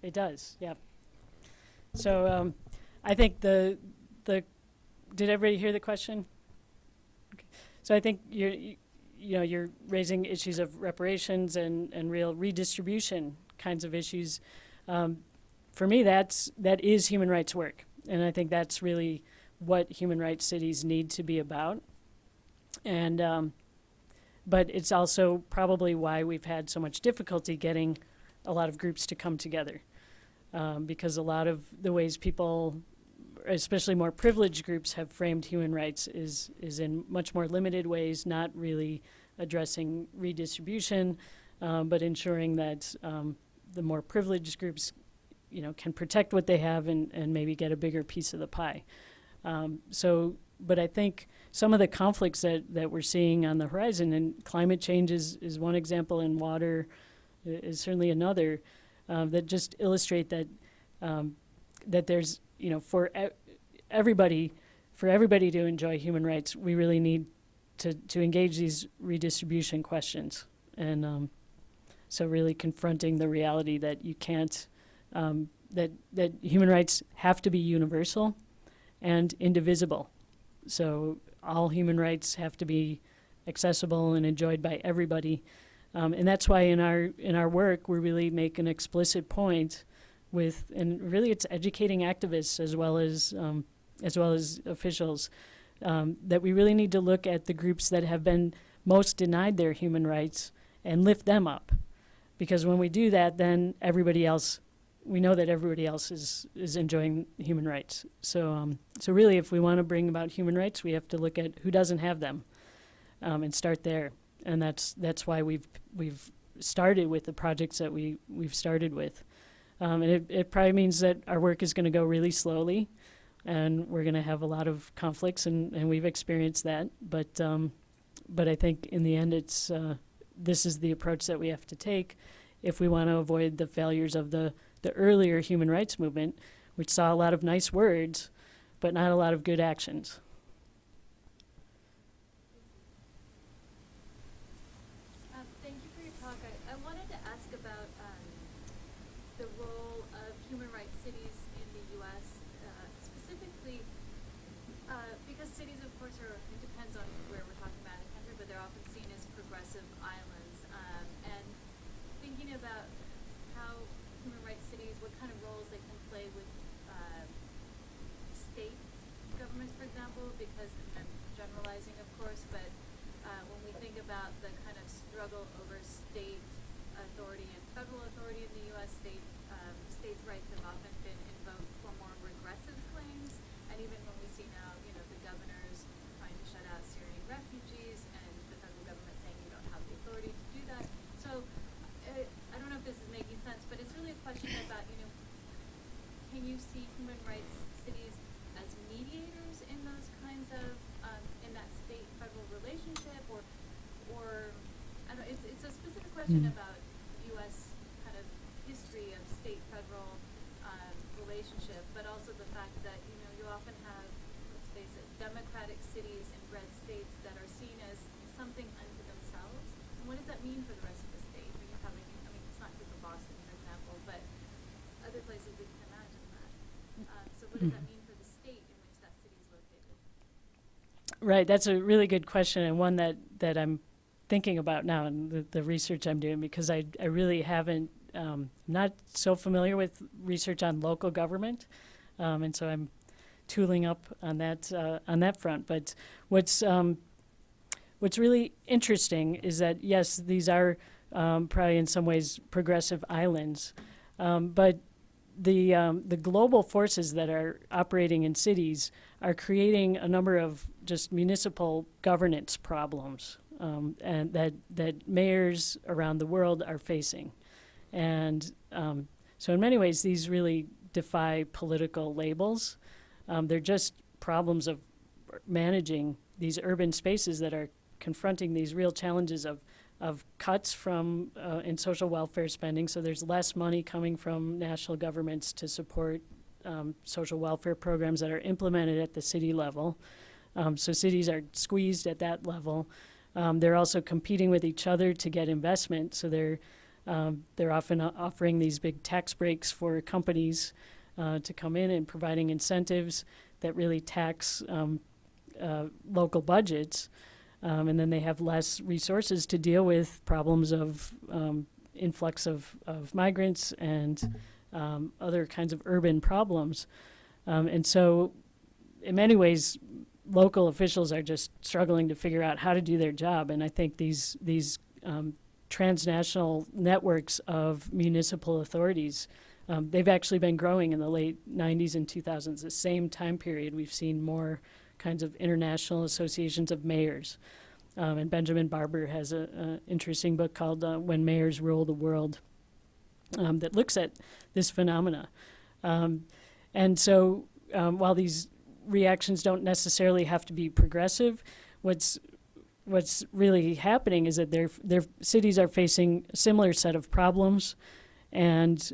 It does, yeah. So I think the did everybody hear the question? Okay. So I think you're raising issues of reparations and real redistribution kinds of issues. For me, that is human rights work, and I think that's really what human rights cities need to be about. And but it's also probably why we've had so much difficulty getting a lot of groups to come together, because a lot of the ways people, especially more privileged groups, have framed human rights is in much more limited ways, not really addressing redistribution, but ensuring that the more privileged groups, can protect what they have and maybe get a bigger piece of the pie. But I think some of the conflicts that we're seeing on the horizon, and climate change is one example, and water is certainly another, that just illustrate that that there's, for everybody to enjoy human rights, we really need to engage these redistribution questions. And so really confronting the reality that you can't, that human rights have to be universal and indivisible. So all human rights have to be accessible and enjoyed by everybody. And that's why in our work, we really make an explicit point and really it's educating activists as well as officials, that we really need to look at the groups that have been most denied their human rights and lift them up. Because when we do that, then we know that everybody else is enjoying human rights. So really, if we want to bring about human rights, we have to look at who doesn't have them, and start there. And that's why we've started with the projects that we've started with. And it probably means that our work is going to go really slowly, and we're going to have a lot of conflicts, and we've experienced that. But I think in the end, this is the approach that we have to take if we want to avoid the failures of the earlier human rights movement, which saw a lot of nice words, but not a lot of good actions. Thank you for your talk. I wanted to ask about the role of human rights cities in the U.S., specifically because cities, of course, it depends on where we're talking about in the country, but they're often seen as progressive islands. And thinking about how human rights cities, what kind of roles they can play with state governments, for example, because I'm generalizing, of course, but when we think about the kind of struggle over state authority and federal authority in the U.S., states' rights have often been invoked for more regressive claims, and even when we see now, the governors trying to shut out Syrian refugees, and the federal government saying you don't have the authority to do that. So I don't know if this is making sense, but it's really a question about, can you see human rights cities as mediators in those kinds of, in that state-federal relationship, or I don't know, it's a specific question about U.S. kind of history of state-federal relationship, but also the fact that, you often have, let's face it, democratic cities in red states that are seen as something unto themselves. And what does that mean for the rest of the state? It's not just for Boston, for example, but other places we can imagine that. So what does that mean for the state in which that city is located? Right, that's a really good question, and one that I'm thinking about now in the research I'm doing, because I really haven't, not so familiar with research on local government, and so I'm tooling up on that front. But what's really interesting is that, yes, these are probably in some ways progressive islands, but the global forces that are operating in cities are creating a number of just municipal governance problems, and that mayors around the world are facing. And so in many ways, these really defy political labels. They're just problems of managing these urban spaces that are confronting these real challenges of cuts from in social welfare spending. So there's less money coming from national governments to support social welfare programs that are implemented at the city level. So cities are squeezed at that level. They're also competing with each other to get investment. So they're often offering these big tax breaks for companies to come in and providing incentives. that really tax local budgets, and then they have less resources to deal with problems of influx of migrants and other kinds of urban problems. And so in many ways, local officials are just struggling to figure out how to do their job. And I think these transnational networks of municipal authorities, they've actually been growing in the late 90s and 2000s. The same time period, we've seen more kinds of international associations of mayors. And Benjamin Barber has an interesting book called When Mayors Rule the World that looks at this phenomena. And so while these reactions don't necessarily have to be progressive, what's really happening is that their cities are facing a similar set of problems, and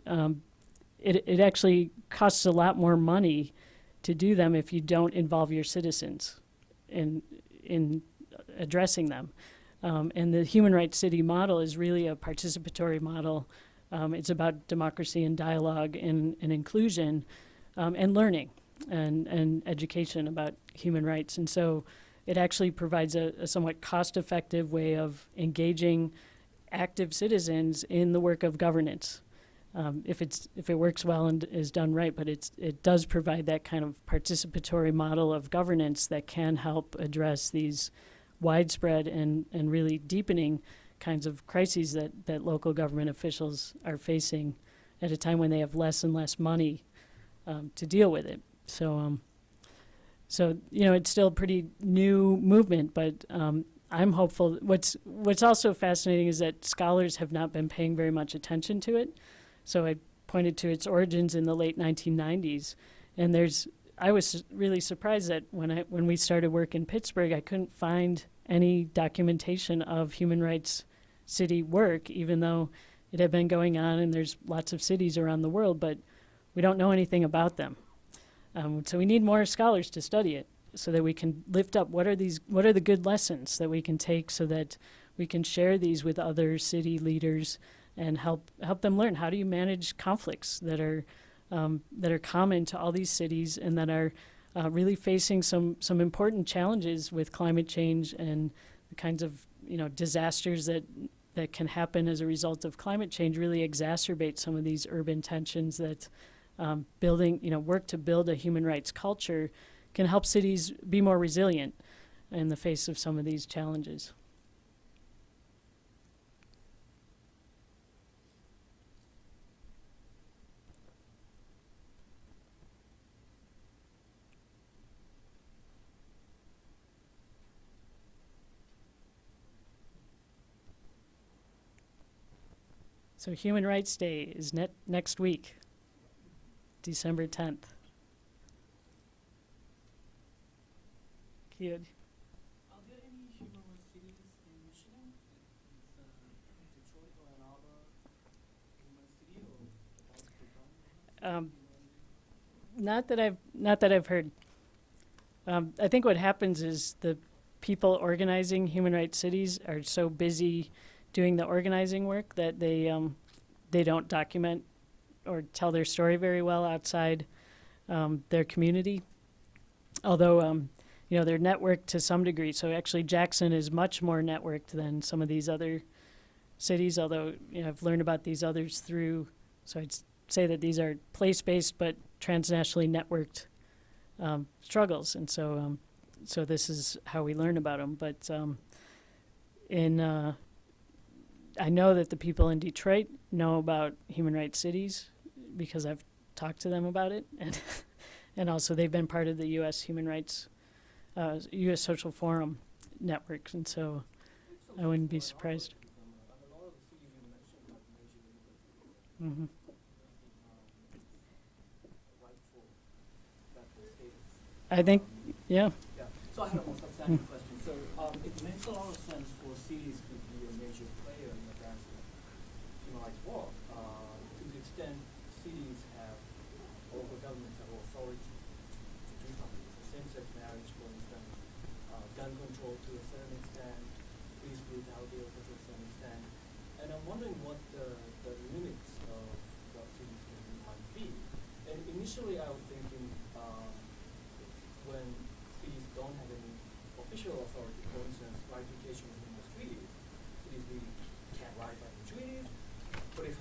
it actually costs a lot more money to do them if you don't involve your citizens in addressing them. And the human rights city model is really a participatory model. It's about democracy and dialogue and inclusion and learning and education about human rights. And so it actually provides a somewhat cost-effective way of engaging active citizens in the work of governance, if it works well and is done right. But it does provide that kind of participatory model of governance that can help address these widespread and really deepening kinds of crises that local government officials are facing at a time when they have less and less money to deal with it. So it's still a pretty new movement, but I'm hopeful. What's also fascinating is that scholars have not been paying very much attention to it. So I pointed to its origins in the late 1990s, and I was really surprised that when we started work in Pittsburgh, I couldn't find any documentation of human rights city work, even though it had been going on, and there's lots of cities around the world, but we don't know anything about them. So we need more scholars to study it so that we can lift up what are the good lessons that we can take so that we can share these with other city leaders and help them learn how do you manage conflicts that are common to all these cities and that are really facing some important challenges with climate change and the kinds of disasters that can happen as a result of climate change really exacerbate some of these urban tensions that work to build a human rights culture can help cities be more resilient in the face of some of these challenges. So Human Rights Day is next week, December 10th. Cute. Are there any human rights cities in Michigan? Detroit or Ann Arbor? Human city or Not that I've heard. I think what happens is the people organizing human rights cities are so busy doing the organizing work that they don't document or tell their story very well outside their community. Although they're networked to some degree. So actually Jackson is much more networked than some of these other cities, although I've learned about these others through, so I'd say that these are place-based but transnationally networked struggles. And so this is how we learn about them. But I know that the people in Detroit know about human rights cities because I've talked to them about it, and also they've been part of the U.S. Human Rights, U.S. Social Forum networks, and so I wouldn't be surprised. Mm-hmm. I think, yeah. So I have a more substantive question. So it makes a lot of sense for cities to be a major player in advancing human rights work. To the extent cities have, local governments have authority to do something. So same-sex marriage, for instance, gun control to a certain extent, police brutality also to a certain extent. And I'm wondering what the limits of what cities can do might be. And initially I was thinking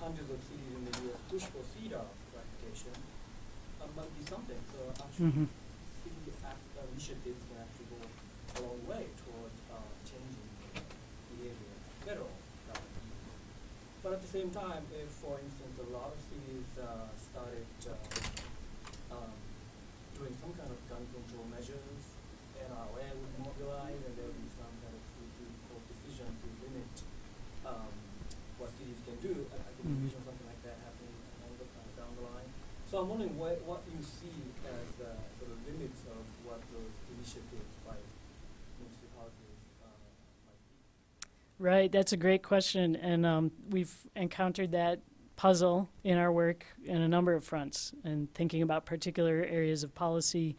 hundreds of cities in the U.S. push for CEDAR ratification might be something. So actually, city initiatives can actually go a long way towards changing behavior at federal level. But at the same time, if, for instance, a lot of cities started doing some kind of gun control measures, NRA would mobilize, and there would be some kind of decision to limit what cities can do. I could envision something like that happening down the line. So I'm wondering what you see as sort of limits of what those initiatives by municipalities might be. Right, that's a great question, and we've encountered that puzzle in our work in a number of fronts, and thinking about particular areas of policy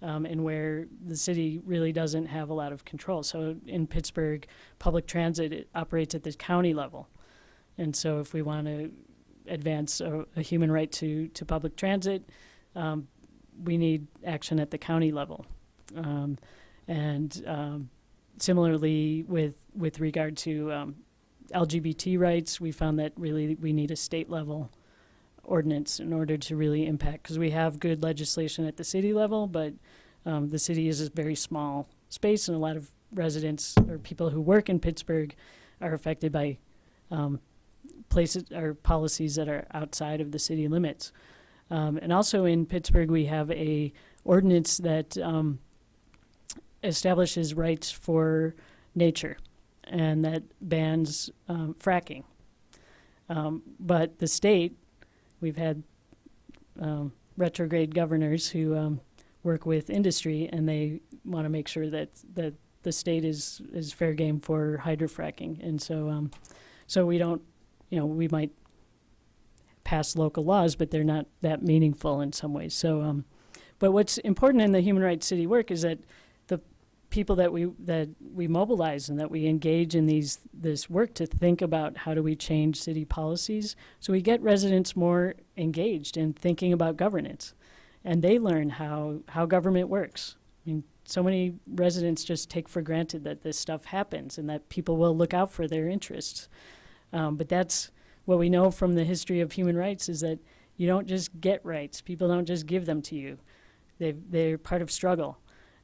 and where the city really doesn't have a lot of control. So in Pittsburgh, public transit, it operates at the county level, and so if we want to advance a human right to public transit, we need action at the county level. Similarly, with regard to LGBT rights, we found that really we need a state level ordinance in order to really impact, because we have good legislation at the city level, but the city is a very small space, and a lot of residents or people who work in Pittsburgh are affected by places or policies that are outside of the city limits. And also in Pittsburgh, we have a ordinance that establishes rights for nature, and that bans fracking. But the state, we've had retrograde governors who work with industry, and they want to make sure that the state is fair game for hydrofracking. And so we don't, we might pass local laws, but they're not that meaningful in some ways. So, but what's important in the human rights city work is that the people that we mobilize and that we engage in this work to think about how do we change city policies, so we get residents more engaged in thinking about governance, and they learn how government works. I mean, so many residents just take for granted that this stuff happens and that people will look out for their interests. But that's what we know from the history of human rights, is that you don't just get rights. People don't just give them to you. They're part of struggle.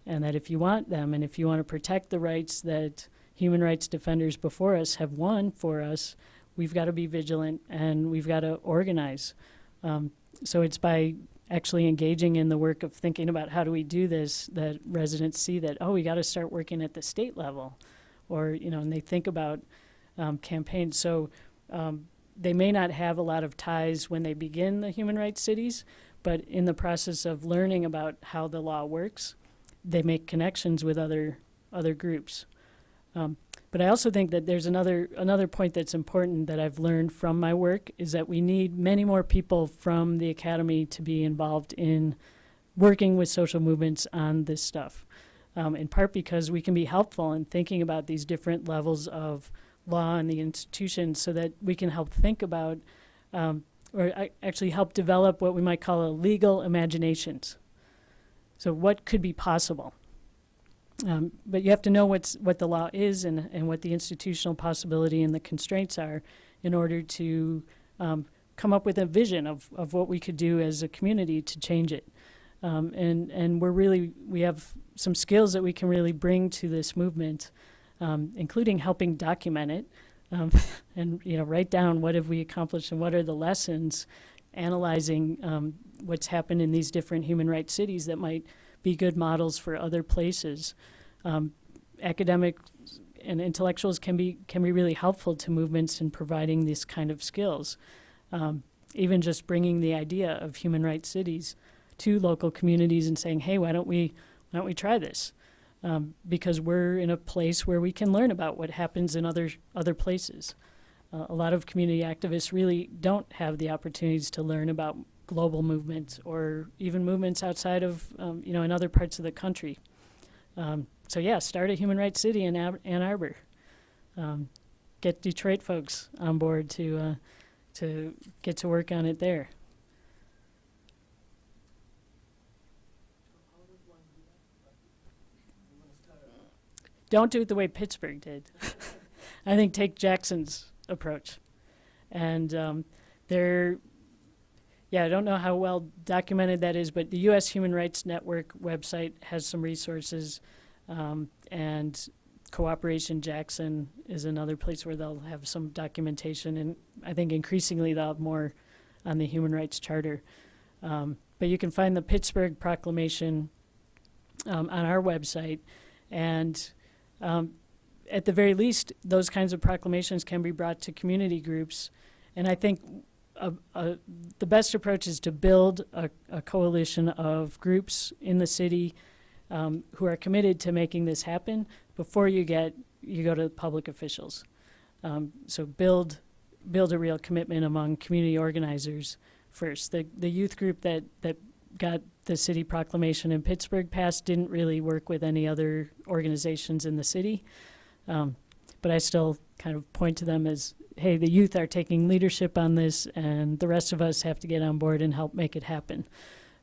And that if you want them, and if you want to protect the rights that human rights defenders before us have won for us, we've got to be vigilant and we've got to organize. So it's by actually engaging in the work of thinking about how do we do this that residents see that, oh, we got to start working at the state level, or, and they think about campaigns. So they may not have a lot of ties when they begin the human rights cities, but in the process of learning about how the law works, they make connections with other groups. But I also think that there's another point that's important that I've learned from my work, is that we need many more people from the academy to be involved in working with social movements on this stuff, in part because we can be helpful in thinking about these different levels of law and the institutions, so that we can help think about or actually help develop what we might call a legal imaginations. So what could be possible? But you have to know what the law is and what the institutional possibility and the constraints are in order to come up with a vision of what we could do as a community to change it. And we have some skills that we can really bring to this movement, including helping document it and write down what have we accomplished and what are the lessons, analyzing what's happened in these different human rights cities that might be good models for other places. Academics and intellectuals can be really helpful to movements in providing this kind of skills. Even just bringing the idea of human rights cities to local communities and saying, hey, why don't we try this? Because we're in a place where we can learn about what happens in other places. A lot of community activists really don't have the opportunities to learn about global movements or even movements outside of, in other parts of the country. So yeah, start a human rights city in Ann Arbor. Get Detroit folks on board to get to work on it there. Don't do it the way Pittsburgh did. I think take Jackson's approach. And there, yeah, I don't know how well documented that is, but the U.S. Human Rights Network website has some resources, and Cooperation Jackson is another place where they'll have some documentation, and I think increasingly they'll have more on the Human Rights Charter. But you can find the Pittsburgh Proclamation on our website, and at the very least, those kinds of proclamations can be brought to community groups, and I think the best approach is to build a coalition of groups in the city who are committed to making this happen before you go to public officials. So build a real commitment among community organizers first. The youth group that got the city proclamation in Pittsburgh passed didn't really work with any other organizations in the city, but I still kind of point to them as, hey, the youth are taking leadership on this, and the rest of us have to get on board and help make it happen.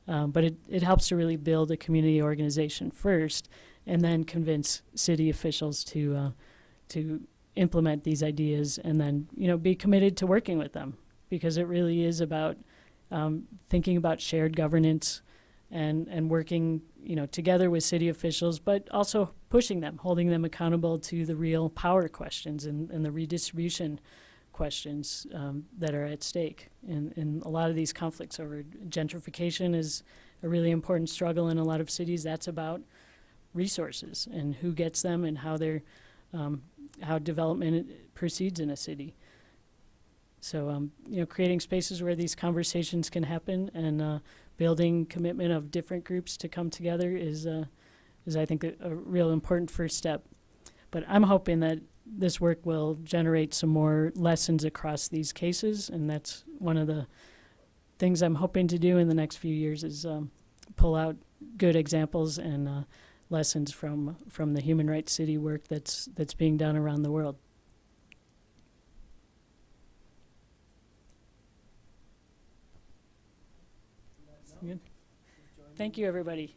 But it helps to really build a community organization first, and then convince city officials to implement these ideas, and then be committed to working with them, because it really is about thinking about shared governance and working together with city officials, but also pushing them, holding them accountable to the real power questions and the redistribution questions that are at stake in a lot of these conflicts over gentrification is a really important struggle in a lot of cities. That's about resources and who gets them and how development proceeds in a city. So creating spaces where these conversations can happen and building commitment of different groups to come together is I think a real important first step. But I'm hoping that this work will generate some more lessons across these cases, and that's one of the things I'm hoping to do in the next few years is pull out good examples and lessons from the Human Rights City work that's being done around the world. Good. Thank you, everybody.